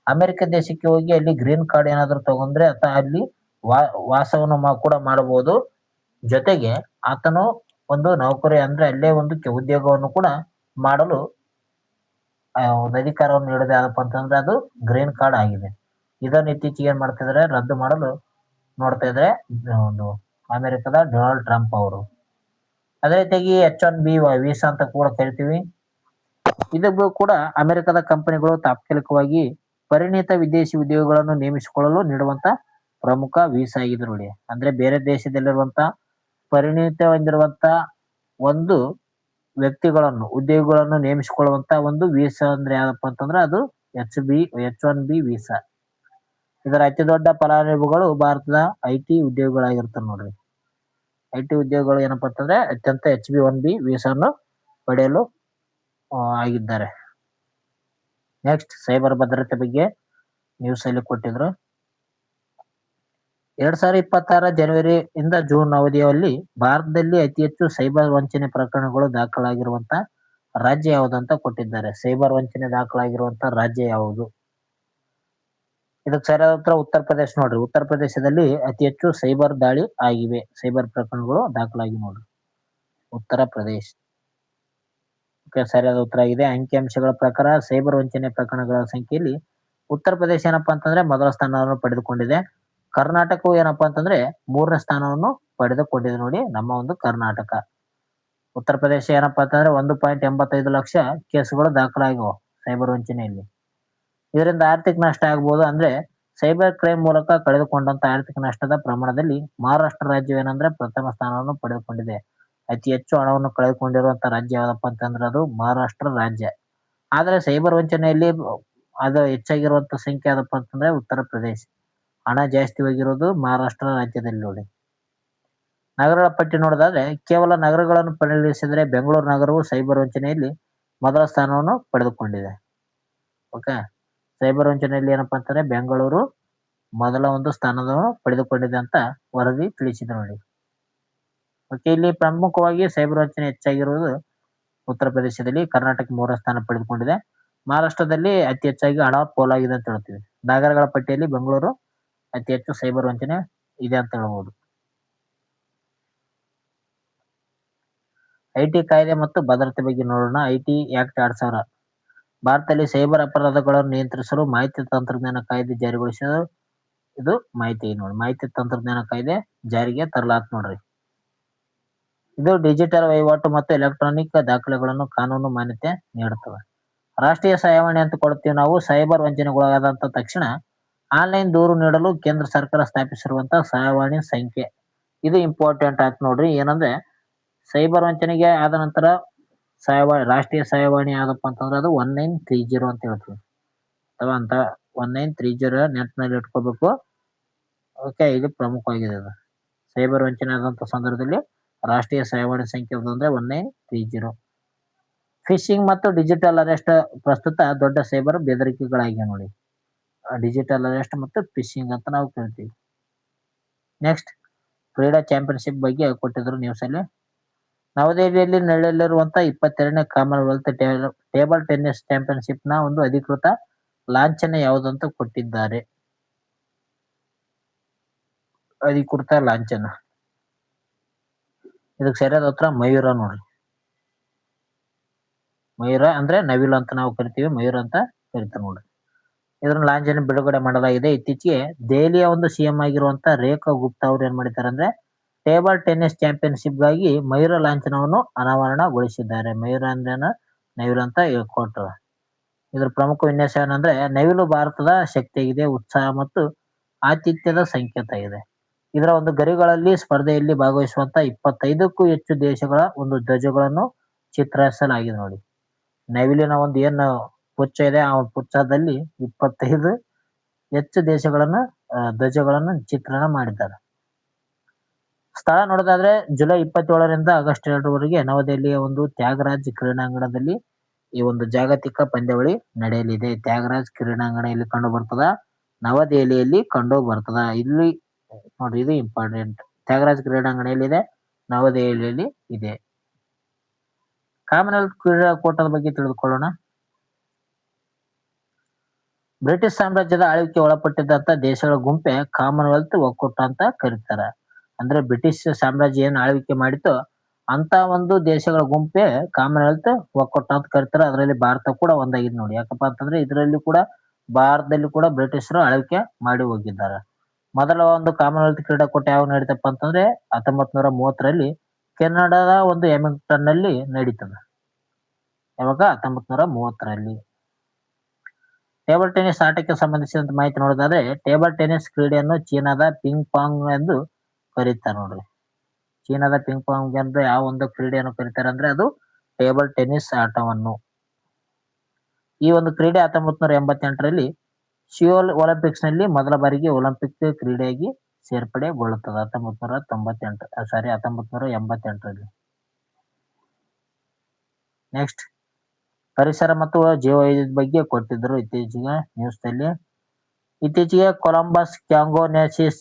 ಅಮೆರಿಕ ದೇಶಕ್ಕೆ ಹೋಗಿ ಅಲ್ಲಿ ಗ್ರೀನ್ ಕಾರ್ಡ್ ಏನಾದ್ರು ತಗೊಂಡ್ರೆ ಅಥವಾ ಅಲ್ಲಿ ವಾಸವನ್ನು ಕೂಡ ಮಾಡಬಹುದು. ಜೊತೆಗೆ ಆತನು ಒಂದು ನೌಕರಿ ಅಂದ್ರೆ ಅಲ್ಲೇ ಒಂದು ಉದ್ಯೋಗವನ್ನು ಕೂಡ ಮಾಡಲು ಒಂದು ಅಧಿಕಾರವನ್ನು ನೀಡೋದು ಯಾವ್ದಪ್ಪ ಅಂತಂದ್ರೆ ಅದು ಗ್ರೀನ್ ಕಾರ್ಡ್ ಆಗಿದೆ. ಇದನ್ನು ಇತ್ತೀಚೆಗೆ ಏನ್ ಮಾಡ್ತಿದ್ರೆ ರದ್ದು ಮಾಡಲು ನೋಡ್ತಾ ಇದ್ರೆ ಒಂದು ಅಮೆರಿಕದ ಡೊನಾಲ್ಡ್ ಟ್ರಂಪ್ ಅವರು. ಅದೇ ರೀತಿಯಾಗಿ H1B ವೀಸಾ ಅಂತ ಕೂಡ ಕರಿತೀವಿ. ಇದಕ್ಕೂ ಕೂಡ ಅಮೆರಿಕದ ಕಂಪನಿಗಳು ತಾತ್ಕಾಲಿಕವಾಗಿ ಪರಿಣಿತ ವಿದೇಶಿ ಉದ್ಯೋಗಿಗಳನ್ನು ನೇಮಿಸಿಕೊಳ್ಳಲು ನೀಡುವಂತ ಪ್ರಮುಖ ವೀಸಾ ಆಗಿದೆ ನೋಡಿ. ಅಂದ್ರೆ ಬೇರೆ ದೇಶದಲ್ಲಿರುವಂತ ಪರಿಣಿತ ಹೊಂದಿರುವಂತ ಒಂದು ಉದ್ಯೋಗಿಗಳನ್ನು ನೇಮಿಸಿಕೊಳ್ಳುವಂತ ಒಂದು ವೀಸಾ ಅಂದ್ರೆ ಯಾವ್ದಪ್ಪ ಅಂತಂದ್ರೆ ಅದು H1B ವೀಸಾ. ಇದರ ಅತಿ ದೊಡ್ಡ ಫಲಾನುಭವಿಗಳು ಭಾರತದ IT ಉದ್ಯೋಗಿಗಳಾಗಿರ್ತಾರೆ ನೋಡ್ರಿ. IT ಉದ್ಯೋಗಿಗಳು ಏನಪ್ಪಾ ಅಂತಂದ್ರೆ ಅತ್ಯಂತ HB1B ವೀಸಾವನ್ನು ಪಡೆಯಲು ಆಗಿದ್ದಾರೆ. ನೆಕ್ಸ್ಟ್ ಸೈಬರ್ ಭದ್ರತೆ ಬಗ್ಗೆ ನ್ಯೂಸ್ ಅಲ್ಲಿ ಕೊಟ್ಟಿದ್ರು. 2026 ಜನವರಿ ಇಂದ ಜೂನ್ ಅವಧಿಯಲ್ಲಿ ಭಾರತದಲ್ಲಿ ಅತಿ ಹೆಚ್ಚು ಸೈಬರ್ ವಂಚನೆ ಪ್ರಕರಣಗಳು ದಾಖಲಾಗಿರುವಂತ ರಾಜ್ಯ ಯಾವುದು ಕೊಟ್ಟಿದ್ದಾರೆ. ಸೈಬರ್ ವಂಚನೆ ದಾಖಲಾಗಿರುವಂತ ರಾಜ್ಯ ಯಾವುದು? ಇದಕ್ಕೆ ಸರಿಯಾದ ಉತ್ತರ ಉತ್ತರ ಪ್ರದೇಶ ನೋಡ್ರಿ. ಉತ್ತರ ಪ್ರದೇಶದಲ್ಲಿ ಅತಿ ಹೆಚ್ಚು ಸೈಬರ್ ದಾಳಿ ಆಗಿವೆ, ಸೈಬರ್ ಪ್ರಕರಣಗಳು ದಾಖಲಾಗಿ ನೋಡ್ರಿ ಉತ್ತರ ಪ್ರದೇಶ. ಸರಿಯಾದ ಉತ್ತರ ಆಗಿದೆ. ಅಂಕಿಅಂಶಗಳ ಪ್ರಕಾರ ಸೈಬರ್ ವಂಚನೆ ಪ್ರಕರಣಗಳ ಸಂಖ್ಯೆಯಲ್ಲಿ ಉತ್ತರ ಪ್ರದೇಶ ಏನಪ್ಪಾ ಅಂತಂದ್ರೆ ಮೊದಲ ಸ್ಥಾನವನ್ನು ಪಡೆದುಕೊಂಡಿದೆ. ಕರ್ನಾಟಕವು ಏನಪ್ಪಾ ಅಂತಂದ್ರೆ 3ನೇ ಸ್ಥಾನವನ್ನು ಪಡೆದುಕೊಂಡಿದೆ ನೋಡಿ ನಮ್ಮ ಒಂದು ಕರ್ನಾಟಕ. ಉತ್ತರ ಪ್ರದೇಶ ಏನಪ್ಪಾ ಅಂತಂದ್ರೆ 1.85 ಲಕ್ಷ ಕೇಸುಗಳು ದಾಖಲಾಗಿವೆ ಸೈಬರ್ ವಂಚನೆಯಲ್ಲಿ. ಇದರಿಂದ ಆರ್ಥಿಕ ನಷ್ಟ ಆಗ್ಬೋದು. ಅಂದ್ರೆ ಸೈಬರ್ ಕ್ರೈಮ್ ಮೂಲಕ ಕಳೆದುಕೊಂಡಂತ ಆರ್ಥಿಕ ನಷ್ಟದ ಪ್ರಮಾಣದಲ್ಲಿ ಮಹಾರಾಷ್ಟ್ರ ರಾಜ್ಯವೇನಂದ್ರೆ ಪ್ರಥಮ ಸ್ಥಾನವನ್ನು ಪಡೆದುಕೊಂಡಿದೆ. ಅತಿ ಹೆಚ್ಚು ಹಣವನ್ನು ಕಳೆದುಕೊಂಡಿರುವಂತ ರಾಜ್ಯ ಯಾವ್ದಪ್ಪ ಅಂತಂದ್ರೆ ಅದು ಮಹಾರಾಷ್ಟ್ರ ರಾಜ್ಯ. ಆದ್ರೆ ಸೈಬರ್ ವಂಚನೆಯಲ್ಲಿ ಅದು ಹೆಚ್ಚಾಗಿರುವಂತ ಸಂಖ್ಯೆ ಯಾವ್ದಪ್ಪ ಅಂತಂದ್ರೆ ಉತ್ತರ ಪ್ರದೇಶ. ಹಣ ಜಾಸ್ತಿ ಹೋಗಿರೋದು ಮಹಾರಾಷ್ಟ್ರ ರಾಜ್ಯದಲ್ಲಿ ನೋಡಿ. ನಗರಗಳ ಪಟ್ಟಿ ನೋಡೋದಾದ್ರೆ ಕೇವಲ ನಗರಗಳನ್ನು ಪರಿಗಣಿಸಿದರೆ ಬೆಂಗಳೂರು ನಗರವು ಸೈಬರ್ ವಂಚನೆಯಲ್ಲಿ ಮೊದಲ ಸ್ಥಾನವನ್ನು ಪಡೆದುಕೊಂಡಿದೆ. ಓಕೆ, ಸೈಬರ್ ವಂಚನೆಯಲ್ಲಿ ಏನಪ್ಪಾ ಅಂತಂದ್ರೆ ಬೆಂಗಳೂರು ಮೊದಲ ಒಂದು ಸ್ಥಾನವನ್ನು ಪಡೆದುಕೊಂಡಿದೆ ಅಂತ ವರದಿ ತಿಳಿಸಿದೆ ನೋಡಿ. ಓಕೆ, ಇಲ್ಲಿ ಪ್ರಮುಖವಾಗಿ ಸೈಬರ್ ವಂಚನೆ ಹೆಚ್ಚಾಗಿರುವುದು ಉತ್ತರ ಪ್ರದೇಶದಲ್ಲಿ. ಕರ್ನಾಟಕ 3ನೇ ಸ್ಥಾನ ಪಡೆದುಕೊಂಡಿದೆ. ಮಹಾರಾಷ್ಟ್ರದಲ್ಲಿ ಅತಿ ಹೆಚ್ಚಾಗಿ ಹಣ ಪೋಲಾಗಿದೆ ಅಂತ ಹೇಳ್ತೀವಿ. ನಗರಗಳ ಪಟ್ಟಿಯಲ್ಲಿ ಬೆಂಗಳೂರು ಅತಿ ಹೆಚ್ಚು ಸೈಬರ್ ವಂಚನೆ ಇದೆ ಅಂತ ಹೇಳ್ಬೋದು. IT ಕಾಯ್ದೆ ಮತ್ತು ಭದ್ರತೆ ಬಗ್ಗೆ ನೋಡೋಣ. IT ಆಕ್ಟ್ 2000 ಭಾರತದಲ್ಲಿ ಸೈಬರ್ ಅಪರಾಧಗಳನ್ನು ನಿಯಂತ್ರಿಸಲು ಮಾಹಿತಿ ತಂತ್ರಜ್ಞಾನ ಕಾಯ್ದೆ ಜಾರಿಗೊಳಿಸಲು ಇದು ಮಾಹಿತಿ ತಂತ್ರಜ್ಞಾನ ಕಾಯ್ದೆ ಜಾರಿಗೆ ತರಲಾತ್ ನೋಡ್ರಿ. ಇದು ಡಿಜಿಟಲ್ ವಹಿವಾಟು ಮತ್ತು ಎಲೆಕ್ಟ್ರಾನಿಕ್ ದಾಖಲೆಗಳನ್ನು ಕಾನೂನು ಮಾನ್ಯತೆ ನೀಡುತ್ತದೆ. ರಾಷ್ಟ್ರೀಯ ಸಹಾಯವಾಣಿ ಅಂತ ಕೊಡ್ತೀವಿ ನಾವು. ಸೈಬರ್ ವಂಚನೆಗೊಳಗಾದಂತ ತಕ್ಷಣ ಆನ್ಲೈನ್ ದೂರು ನೀಡಲು ಕೇಂದ್ರ ಸರ್ಕಾರ ಸ್ಥಾಪಿಸಿರುವಂತ ಸಹಾಯವಾಣಿ ಸಂಖ್ಯೆ ಇದು ಇಂಪಾರ್ಟೆಂಟ್ ಆಯ್ತು ನೋಡ್ರಿ. ಏನಂದ್ರೆ ಸೈಬರ್ ವಂಚನೆಗೆ ಆದ ನಂತರ ರಾಷ್ಟ್ರೀಯ ಸಹಾಯವಾಣಿ ಯಾವ್ದಪ್ಪ ಅಂತಂದ್ರೆ ಅದು 1930 ಅಂತ ಹೇಳ್ತೀವಿ. ಅಥವಾ ಅಂತ 1930 ನೆಟ್ ನಲ್ಲಿ ಇಟ್ಕೋಬೇಕು. ಓಕೆ, ಇದು ಪ್ರಮುಖವಾಗಿದೆ. ಅದು ಸೈಬರ್ ವಂಚನೆ ಆದಂತ ಸಂದರ್ಭದಲ್ಲಿ ರಾಷ್ಟ್ರೀಯ ಸಹಾಯವಾಣಿ ಸಂಖ್ಯೆ ಅಂದ್ರೆ 1930. ಫಿಶಿಂಗ್ ಮತ್ತು ಡಿಜಿಟಲ್ ಅರೆಸ್ಟ್ ಪ್ರಸ್ತುತ ದೊಡ್ಡ ಸೈಬರ್ ಬೆದರಿಕೆಗಳಾಗಿವೆ ನೋಡಿ. ಡಿಜಿಟಲ್ ಅರೆಸ್ಟ್ ಮತ್ತು ಫಿಶಿಂಗ್ ಅಂತ ನಾವು ಕರಿತೀವಿ. ನೆಕ್ಸ್ಟ್ ಕ್ರೀಡಾ ಚಾಂಪಿಯನ್ಶಿಪ್ ಬಗ್ಗೆ ಕೊಟ್ಟಿದ್ರು ನ್ಯೂಸ್ ಅಲ್ಲಿ. ನವದೆಹಲಿಯಲ್ಲಿ ನಡೆಯಲಿರುವಂತಹ 22ನೇ ಕಾಮನ್ವೆಲ್ತ್ ಟೇಬಲ್ ಟೆನ್ನಿಸ್ ಚಾಂಪಿಯನ್ಶಿಪ್ ನ ಒಂದು ಅಧಿಕೃತ ಲಾಂಛನ ಯಾವುದಂತ ಕೊಟ್ಟಿದ್ದಾರೆ. ಅಧಿಕೃತ ಲಾಂಛನ, ಇದಕ್ಕೆ ಸರಿಯಾದ ಉತ್ತರ ಮಯೂರ ನೋಡ್ರಿ. ಮಯೂರ ಅಂದ್ರೆ ನವಿಲು ಅಂತ ನಾವು ಕರಿತೀವಿ, ಮಯೂರ ಅಂತ ಕರಿತೀವಿ ನೋಡ್ರಿ. ಇದನ್ನ ಲಾಂಛನ ಬಿಡುಗಡೆ ಮಾಡಲಾಗಿದೆ. ಇತ್ತೀಚೆಗೆ ದೆಹಲಿಯ ಒಂದು ಸಿಎಂ ಆಗಿರುವಂತ ರೇಖಾ ಗುಪ್ತಾ ಅವ್ರು ಏನ್ ಮಾಡಿದ್ದಾರೆ ಅಂದ್ರೆ ಟೇಬಲ್ ಟೆನ್ನಿಸ್ ಚಾಂಪಿಯನ್ಶಿಪ್ ಗಾಗಿ ಮಯೂರ ಲಾಂಛನವನ್ನು ಅನಾವರಣಗೊಳಿಸಿದ್ದಾರೆ. ಮಯೂರ ಅಂದ್ರೆ ನವಿಲು ಅಂತ ಕೊಟ್ಟರು. ಇದರ ಪ್ರಮುಖ ವಿನ್ಯಾಸ ಏನಂದ್ರೆ ನವಿಲು ಭಾರತದ ಶಕ್ತಿಯಾಗಿದೆ, ಉತ್ಸಾಹ ಮತ್ತು ಆತಿಥ್ಯದ ಸಂಕೇತ ಇದೆ. ಇದರ ಒಂದು ಗರಿಗಳಲ್ಲಿ ಸ್ಪರ್ಧೆಯಲ್ಲಿ ಭಾಗವಹಿಸುವಂತ 25ಕ್ಕೂ ಹೆಚ್ಚು ದೇಶಗಳ ಒಂದು ಧ್ವಜಗಳನ್ನು ಚಿತ್ರಿಸಲಾಗಿದೆ ನೋಡಿ. ನವಿಲಿನ ಒಂದು ಏನು ಪುಚ್ಛ ಇದೆ, ಆ ಪುಚ್ಛದಲ್ಲಿ 25 ಹೆಚ್ಚು ದೇಶಗಳನ್ನ ಧ್ವಜಗಳನ್ನು ಚಿತ್ರಣ ಮಾಡಿದ್ದಾರೆ. ಸ್ಥಳ ನೋಡೋದಾದ್ರೆ ಜುಲೈ 27ರಿಂದ ಆಗಸ್ಟ್ 2ರವರೆಗೆ ನವದೆಹಲಿಯ ಒಂದು ತ್ಯಾಗರಾಜ್ ಕ್ರೀಡಾಂಗಣದಲ್ಲಿ ಈ ಒಂದು ಜಾಗತಿಕ ಪಂದ್ಯಾವಳಿ ನಡೆಯಲಿದೆ. ತ್ಯಾಗರಾಜ್ ಕ್ರೀಡಾಂಗಣ ಇಲ್ಲಿ ಕಂಡು ಬರ್ತದ, ನವದೆಹಲಿಯಲ್ಲಿ ಕಂಡು ಬರ್ತದ. ಇಲ್ಲಿ ನೋಡ್ರಿ, ಇದು ಇಂಪಾರ್ಟೆಂಟ್. ತ್ಯಾಗರಾಜ್ ಕ್ರೀಡಾಂಗಣ ಎಲ್ಲಿದೆ? ನವದೆಹಲಿಯಲ್ಲಿ ಇದೆ. ಕಾಮನ್ವೆಲ್ತ್ ಕ್ರೀಡಾಕೂಟದ ಬಗ್ಗೆ ತಿಳಿದುಕೊಳ್ಳೋಣ. ಬ್ರಿಟಿಷ್ ಸಾಮ್ರಾಜ್ಯದ ಆಳ್ವಿಕೆ ಒಳಪಟ್ಟಿದ್ದಂತ ದೇಶಗಳ ಗುಂಪೆ ಕಾಮನ್ವೆಲ್ತ್ ಒಕ್ಕೂಟ ಅಂತ ಕರೀತಾರೆ. ಅಂದ್ರೆ ಬ್ರಿಟಿಷ್ ಸಾಮ್ರಾಜ್ಯ ಏನ್ ಆಳ್ವಿಕೆ ಮಾಡಿತ್ತು ಅಂತ ಒಂದು ದೇಶಗಳ ಗುಂಪೆ ಕಾಮನ್ವೆಲ್ತ್ ಒಕ್ಕೂಟ ಅಂತ ಕರೀತಾರೆ. ಅದರಲ್ಲಿ ಭಾರತ ಕೂಡ ಒಂದಾಗಿದೆ ನೋಡಿ. ಯಾಕಪ್ಪ ಅಂತಂದ್ರೆ ಇದರಲ್ಲಿ ಕೂಡ ಭಾರತದಲ್ಲಿ ಕೂಡ ಬ್ರಿಟಿಷರು ಆಳ್ವಿಕೆ ಮಾಡಿ ಹೋಗಿದ್ದಾರೆ. ಮೊದಲ ಒಂದು ಕಾಮನ್ವೆಲ್ತ್ ಕ್ರೀಡಾಕೂಟ ಯಾವಾಗ ನಡೀತಪ್ಪ ಅಂತಂದ್ರೆ 1930ರಲ್ಲಿ ಕೆನಡಾದ ಒಂದು ಎಮಿಂಗ್ಟನ್ ನಲ್ಲಿ ನಡೀತದೆ. ಯಾವಾಗ? 1930ರಲ್ಲಿ. ಟೇಬಲ್ ಟೆನ್ನಿಸ್ ಆಟಕ್ಕೆ ಸಂಬಂಧಿಸಿದಂತ ಮಾಹಿತಿ ನೋಡೋದಾದ್ರೆ ಟೇಬಲ್ ಟೆನ್ನಿಸ್ ಕ್ರೀಡೆಯನ್ನು ಚೀನಾದ ಪಿಂಗ್ ಪಾಂಗ್ ಎಂದು ಕರೀತಾರೆ ನೋಡ್ರಿ. ಚೀನಾದ ಪಿಂಗ್ ಪಾಂಗ್ ಎಂದು ಯಾವ ಒಂದು ಕ್ರೀಡೆಯನ್ನು ಕರೀತಾರೆ ಅಂದ್ರೆ ಅದು ಟೇಬಲ್ ಟೆನ್ನಿಸ್ ಆಟವನ್ನು. ಈ ಒಂದು ಕ್ರೀಡೆ 1988ರಲ್ಲಿ ಸಿಯೋಲ್ ಒಲಿಂಪಿಕ್ಸ್ ನಲ್ಲಿ ಮೊದಲ ಬಾರಿಗೆ ಒಲಿಂಪಿಕ್ ಕ್ರೀಡೆಯಾಗಿ ಸೇರ್ಪಡೆಗೊಳ್ಳುತ್ತದೆ. 1988ರಲ್ಲಿ. ನೆಕ್ಸ್ಟ್ ಪರಿಸರ ಮತ್ತು ಜೀವವೈವಿಧ್ಯದ ಬಗ್ಗೆ ಕೊಟ್ಟಿದ್ರು ಇತ್ತೀಚೆಗೆ ನ್ಯೂಸ್ ನಲ್ಲಿ. ಇತ್ತೀಚೆಗೆ ಕೊಲಂಬಸ್ ಕ್ಯಾಂಗೋನೆಸಿಸ್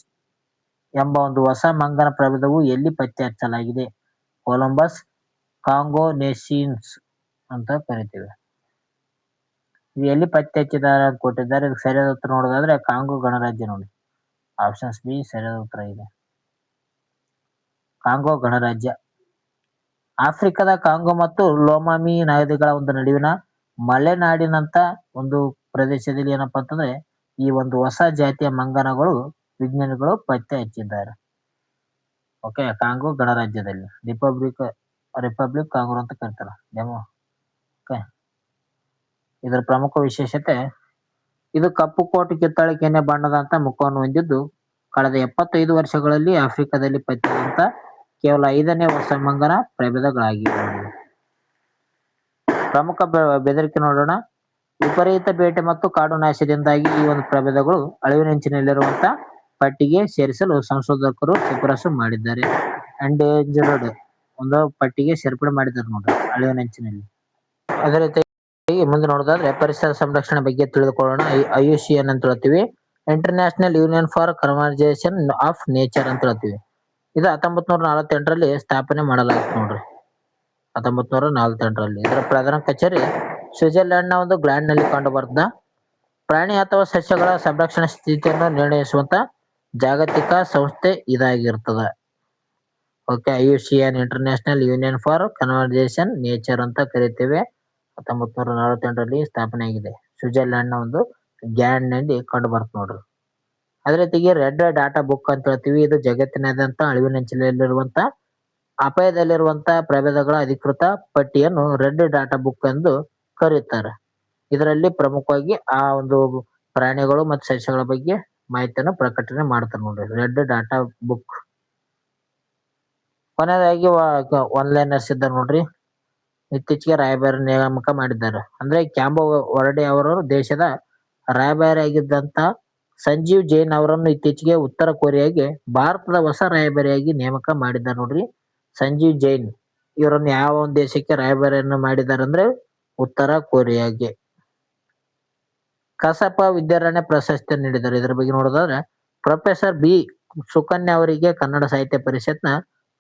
ಎಂಬ ಒಂದು ಹೊಸ ಮಂಗನ ಪ್ರಭೇದವು ಎಲ್ಲಿ ಪತ್ತೆ ಹಚ್ಚಲಾಗಿದೆ? ಕೊಲಂಬಸ್ ಕಾಂಗೋನೆಸಿನ್ಸ್ ಅಂತ ಕರಿತೀವಿ. ಇದು ಎಲ್ಲಿ ಪತ್ತೆ ಹಚ್ಚಿದ್ದಾರೆ ಅಂತ ಕೊಟ್ಟಿದ್ದಾರೆ. ಇದಕ್ಕೆ ಸರಿಯಾದ ಉತ್ತರ ನೋಡೋದಾದ್ರೆ ಕಾಂಗೋ ಗಣರಾಜ್ಯ ನೋಡಿ. ಆಪ್ಷನ್ಸ್ ಬಿ ಸರಿಯಾದ ಉತ್ತರ ಇದೆ. ಕಾಂಗೋ ಗಣರಾಜ್ಯ ಆಫ್ರಿಕಾದ ಕಾಂಗೋ ಮತ್ತು ಲೋಮಾಮಿ ನದಿಗಳ ಒಂದು ನಡುವಿನ ಮಲೆನಾಡಿನಂತ ಒಂದು ಪ್ರದೇಶದಲ್ಲಿ ಏನಪ್ಪಾ ಅಂತಂದ್ರೆ ಈ ಒಂದು ಹೊಸ ಜಾತಿಯ ಮಂಗನಗಳು ವಿಜ್ಞಾನಿಗಳು ಪತ್ತೆ ಹಚ್ಚಿದ್ದಾರೆ. ಓಕೆ, ಕಾಂಗೋ ಗಣರಾಜ್ಯದಲ್ಲಿ ರಿಪಬ್ಲಿಕ್ ಕಾಂಗೋ ಅಂತ ಕರೀತಾರೆ. ಡೆಮೋ. ಓಕೆ, ಇದರ ಪ್ರಮುಖ ವಿಶೇಷತೆ ಇದು ಕಪ್ಪು ಕೋಟು ಕಿತ್ತಳೆ ಕೆನೆ ಬಣ್ಣದಂತ ಮುಖವನ್ನು ಹೊಂದಿದ್ದು ಕಳೆದ 75 ವರ್ಷಗಳಲ್ಲಿ ಆಫ್ರಿಕಾದಲ್ಲಿ ಪತ್ತೆಯಾದಂತ ಕೇವಲ 5ನೇ ಹೊಸ ಮಂಗನ ಪ್ರಭೇದಗಳಾಗಿವೆ. ಪ್ರಮುಖ ಬೆದರಿಕೆ ನೋಡೋಣ. ವಿಪರೀತ ಬೇಟೆ ಮತ್ತು ಕಾಡು ನಾಶದಿಂದಾಗಿ ಈ ಒಂದು ಪ್ರಭೇದಗಳು ಅಳಿವಿನಂಚಿನಲ್ಲಿರುವಂತ ಪಟ್ಟಿಗೆ ಸೇರಿಸಲು ಸಂಶೋಧಕರು ಶಿಫಾರಸು ಮಾಡಿದ್ದಾರೆ. ಎಂಡೇಂಜರ್ಡ್ ಒಂದು ಪಟ್ಟಿಗೆ ಸೇರ್ಪಡೆ ಮಾಡಿದ್ದಾರೆ ನೋಡ್ರಿ, ಅಳಿವಿನಂಚಿನಲ್ಲಿ. ಅದೇ ರೀತಿ ಮುಂದೆ ನೋಡೋದಾದ್ರೆ ಪರಿಸರ ಸಂರಕ್ಷಣೆ ಬಗ್ಗೆ ತಿಳಿದುಕೊಳ್ಳೋಣ. IUCN ಅಂತ ಹೇಳ್ತೀವಿ, international union for conservation of nature ಅಂತ ಹೇಳ್ತೀವಿ. ಇದು 1948ರಲ್ಲಿ ಸ್ಥಾಪನೆ ಮಾಡಲಾಗಿತ್ತು ನೋಡ್ರಿ. 1948ರಲ್ಲಿ. ಇದರ ಪ್ರಧಾನ ಕಚೇರಿ ಸ್ವಿಟ್ಜರ್ಲೆಂಡ್ ನ ಒಂದು ಗ್ಲಾಂಡ್ ನಲ್ಲಿ ಕಂಡು ಬರ್ತದ. ಪ್ರಾಣಿ ಅಥವಾ ಸಸ್ಯಗಳ ಸಂರಕ್ಷಣಾ ಸ್ಥಿತಿಯನ್ನು ನಿರ್ಣಯಿಸುವಂತ ಜಾಗತಿಕ ಸಂಸ್ಥೆ ಇದಾಗಿರ್ತದ. Okay, IUCN international union for conservation nature ಅಂತ ಕರಿತೇವೆ. 1948ರಲ್ಲಿ ಸ್ಥಾಪನೆ ಆಗಿದೆ. ಸ್ವಿಟ್ಜರ್ಲೆಂಡ್ ನ ಒಂದು ಗ್ಲಾಂಡ್ ನಲ್ಲಿ ಕಂಡು ಬರ್ತದೆ ನೋಡ್ರಿ. ಅದೇ ರೀತಿಗೆ ರೆಡ್ ಡಾಟಾ ಬುಕ್ ಅಂತ ಹೇಳ್ತೀವಿ. ಇದು ಜಗತ್ತಿನಾದ್ಯಂತ ಅಳಿವಿನಂಚಿನಲ್ಲಿರುವಂತ ಅಪಾಯದಲ್ಲಿರುವಂತ ಪ್ರಭೇದಗಳ ಅಧಿಕೃತ ಪಟ್ಟಿಯನ್ನು ರೆಡ್ ಡಾಟಾ ಬುಕ್ ಎಂದು ಕರೀತಾರೆ. ಇದರಲ್ಲಿ ಪ್ರಮುಖವಾಗಿ ಆ ಒಂದು ಪ್ರಾಣಿಗಳು ಮತ್ತು ಸಸ್ಯಗಳ ಬಗ್ಗೆ ಮಾಹಿತಿಯನ್ನು ಪ್ರಕಟಣೆ ಮಾಡ್ತಾರೆ ನೋಡ್ರಿ, ರೆಡ್ ಡಾಟಾ ಬುಕ್. ಕೊನೆಯದಾಗಿ ಒನ್ಲೈನರ್ಸ್ ಇದ್ದಾರೆ ನೋಡ್ರಿ. ಇತ್ತೀಚೆಗೆ ರಾಯಭಾರಿ ನೇಮಕ ಮಾಡಿದ್ದಾರೆ. ಅಂದ್ರೆ ಕ್ಯಾಂಬೋ ವರ್ಡೆ ಅವರು ದೇಶದ ರಾಯಭಾರಿ ಆಗಿದ್ದಂತ ಸಂಜೀವ್ ಜೈನ್ ಅವರನ್ನು ಇತ್ತೀಚೆಗೆ ಉತ್ತರ ಕೊರಿಯಾಗೆ ಭಾರತದ ಹೊಸ ರಾಯಭಾರಿಯಾಗಿ ನೇಮಕ ಮಾಡಿದ್ದಾರೆ ನೋಡ್ರಿ. ಸಂಜೀವ್ ಜೈನ್ ಇವರನ್ನು ಯಾವ ಒಂದು ದೇಶಕ್ಕೆ ರಾಯಭಾರಿಯನ್ನು ಮಾಡಿದ್ದಾರೆ ಅಂದ್ರೆ ಉತ್ತರ ಕೊರಿಯಾಗೆ. ಕಸಾಪ ವಿದ್ಯಾರಣ್ಯ ಪ್ರಶಸ್ತಿ ನೀಡಿದ್ದಾರೆ. ಇದರ ಬಗ್ಗೆ ನೋಡೋದಾದ್ರೆ ಪ್ರೊಫೆಸರ್ ಬಿ ಸುಕನ್ಯಾ ಅವರಿಗೆ ಕನ್ನಡ ಸಾಹಿತ್ಯ ಪರಿಷತ್ನ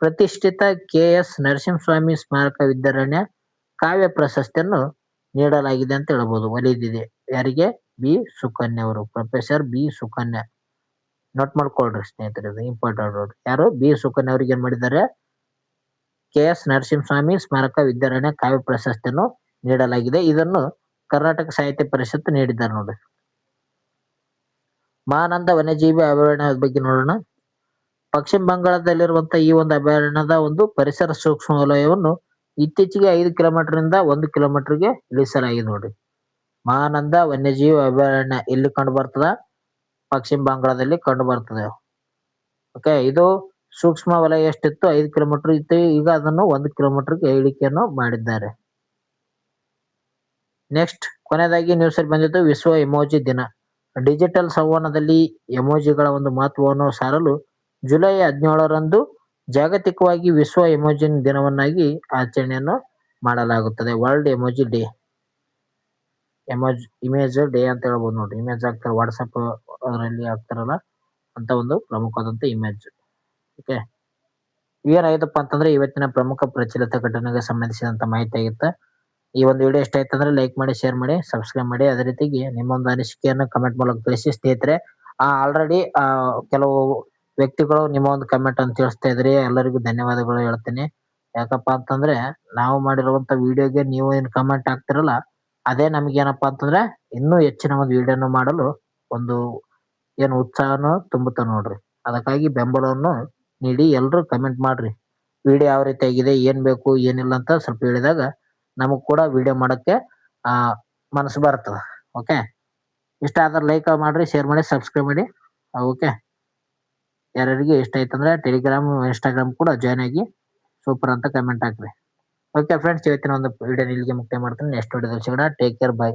ಪ್ರತಿಷ್ಠಿತ ಕೆ.ಎಸ್. ನರಸಿಂಹಸ್ವಾಮಿ ಸ್ಮಾರಕ ವಿದ್ಯಾರಣ್ಯ ಕಾವ್ಯ ಪ್ರಶಸ್ತಿಯನ್ನು ನೀಡಲಾಗಿದೆ ಅಂತ ಹೇಳ್ಬೋದು. ಒಲಿದಿದೆ ಯಾರಿಗೆ? ಬಿ ಸುಕನ್ಯಾ ಅವರು. Professor B Sukanya. ನೋಟ್ ಮಾಡ್ಕೊಳ್ರಿ ಸ್ನೇಹಿತರೆ, ಇದು ಇಂಪಾರ್ಟೆಂಟ್. ಯಾರು? ಬಿ ಸುಕನ್ಯಾ ಅವರಿಗೆ ಏನ್ ಮಾಡಿದ್ದಾರೆ? ಕೆ.ಎಸ್. ನರಸಿಂಹಸ್ವಾಮಿ ಸ್ಮಾರಕ ವಿದ್ಯಾರಣ್ಯ ಕಾವ್ಯ ಪ್ರಶಸ್ತಿಯನ್ನು ನೀಡಲಾಗಿದೆ. ಇದನ್ನು ಕರ್ನಾಟಕ ಸಾಹಿತ್ಯ ಪರಿಷತ್ ನೀಡಿದ್ದಾರೆ ನೋಡಿ. ಮಹಾನಂದ ವನ್ಯಜೀವಿ ಅಭಯಾರಣ್ಯದ ಬಗ್ಗೆ ನೋಡೋಣ. ಪಶ್ಚಿಮ ಬಂಗಾಳದಲ್ಲಿರುವಂತಹ ಈ ಒಂದು ಅಭಯಾರಣ್ಯದ ಒಂದು ಪರಿಸರ ಸೂಕ್ಷ್ಮ ವಲಯವನ್ನು ಇತ್ತೀಚೆಗೆ 5 ಕಿಲೋಮೀಟರ್ನಿಂದ 1 ಕಿಲೋಮೀಟರ್ಗೆ ಇಳಿಸಲಾಗಿದೆ ನೋಡಿ. ಮಹಾನಂದ ವನ್ಯಜೀವಿ ಅಭಯಾರಣ್ಯ ಎಲ್ಲಿ ಕಂಡು ಬರ್ತದ? ಪಶ್ಚಿಮ ಬಂಗಾಳದಲ್ಲಿ ಕಂಡು ಬರ್ತದೆ. ಓಕೆ, ಇದು ಸೂಕ್ಷ್ಮ ವಲಯ ಎಷ್ಟಿತ್ತು? 5 ಕಿಲೋಮೀಟರ್ ಇತ್ತು. ಈಗ ಅದನ್ನು 1 ಕಿಲೋಮೀಟರ್ಗೆ ಇಳಿಕೆಯನ್ನು ಮಾಡಿದ್ದಾರೆ. ನೆಕ್ಸ್ಟ್ ಕೊನೆಯದಾಗಿ ನ್ಯೂಸ್ ಅಲ್ಲಿ ಬಂದಿದ್ದು ವಿಶ್ವ ಎಮೋಜಿ ದಿನ. ಡಿಜಿಟಲ್ ಸಂವಹನದಲ್ಲಿ ಎಮೋಜಿಗಳ ಒಂದು ಮಹತ್ವವನ್ನು ಸಾರಲು ಜುಲೈ 17ರಂದು ಜಾಗತಿಕವಾಗಿ ವಿಶ್ವ ಎಮೋಜಿ ದಿನವನ್ನಾಗಿ ಆಚರಣೆಯನ್ನು ಮಾಡಲಾಗುತ್ತದೆ. World emoji day. Image day ಅಂತ ಹೇಳ್ಬೋದು ನೋಡಿ. ಇಮೇಜ್ ಹಾಕ್ತಾರೆ ವಾಟ್ಸಪ್ ಅದರಲ್ಲಿ ಹಾಕ್ತಾರಲ್ಲ ಅಂತ ಒಂದು ಪ್ರಮುಖವಾದಂತ ಇಮೇಜ್. ಓಕೆ, ಏನಾಯ್ತಪ್ಪ ಅಂತಂದ್ರೆ ಇವತ್ತಿನ ಪ್ರಮುಖ ಪ್ರಚಲಿತ ಘಟನೆಗೆ ಸಂಬಂಧಿಸಿದಂತ ಮಾಹಿತಿ ಆಗಿತ್ತು. ಈ ಒಂದು ವಿಡಿಯೋ ಇಷ್ಟ ಆಯ್ತು ಅಂದ್ರೆ ಲೈಕ್ ಮಾಡಿ, ಶೇರ್ ಮಾಡಿ, ಸಬ್ಸ್ಕ್ರೈಬ್ ಮಾಡಿ. ಅದೇ ರೀತಿಗೆ ನಿಮ್ಮ ಒಂದು ಅನಿಸಿಕೆಯನ್ನು ಕಮೆಂಟ್ ಮೂಲಕ ತಿಳಿಸಿ ಸ್ನೇಹಿತರೆ. ಆಲ್ರೆಡಿ ಕೆಲವು ವ್ಯಕ್ತಿಗಳು ನಿಮ್ಮ ಒಂದು ಕಮೆಂಟ್ ಅನ್ನು ತಿಳಿಸ್ತಾ ಇದ್ರಿ. ಎಲ್ಲರಿಗೂ ಧನ್ಯವಾದಗಳು ಹೇಳ್ತೀನಿ. ಯಾಕಪ್ಪ ಅಂತಂದ್ರೆ ನಾವು ಮಾಡಿರುವಂತ ವಿಡಿಯೋಗೆ ನೀವು ಏನ್ ಕಮೆಂಟ್ ಹಾಕ್ತಿರಲ್ಲ, ಅದೇ ನಮ್ಗೆ ಏನಪ್ಪಾ ಅಂತಂದ್ರೆ ಇನ್ನೂ ಹೆಚ್ಚಿನ ಒಂದು ವಿಡಿಯೋನ ಮಾಡಲು ಒಂದು ಏನು ಉತ್ಸಾಹನು ತುಂಬುತ್ತ ನೋಡ್ರಿ. ಅದಕ್ಕಾಗಿ ಬೆಂಬಲವನ್ನು ನೀಡಿ ಎಲ್ರು ಕಮೆಂಟ್ ಮಾಡ್ರಿ. ವಿಡಿಯೋ ಯಾವ ರೀತಿ ಆಗಿದೆ, ಏನ್ ಬೇಕು ಏನಿಲ್ಲ ಅಂತ ಸ್ವಲ್ಪ ಹೇಳಿದಾಗ ನಮಗ್ ಕೂಡ ವಿಡಿಯೋ ಮಾಡಕ್ಕೆ ಮನಸ್ಸು ಬರ್ತದ. ಓಕೆ, ಇಷ್ಟ ಆದ್ರೆ ಲೈಕ್ ಮಾಡ್ರಿ, ಶೇರ್ ಮಾಡಿ, ಸಬ್ಸ್ಕ್ರೈಬ್ ಮಾಡಿ. ಓಕೆ, ಯಾರಿಗೆ ಇಷ್ಟ ಆಯ್ತಂದ್ರೆ ಟೆಲಿಗ್ರಾಮ್, ಇನ್ಸ್ಟಾಗ್ರಾಮ್ ಕೂಡ ಜಾಯ್ನ್ ಆಗಿ ಸೂಪರ್ ಅಂತ ಕಮೆಂಟ್ ಹಾಕ್ರಿ. ಓಕೆ ಫ್ರೆಂಡ್ಸ್, ಇವತ್ತಿನ ಒಂದು ವಿಡಿಯೋ ಇಲ್ಲಿಗೆ ಮುಕ್ತಾಯ ಮಾಡ್ತೀನಿ. ನೆಕ್ಸ್ಟ್ ವಿಡಿಯೋದಲ್ಲಿ ಸಿಗೋಣ. Take care, by.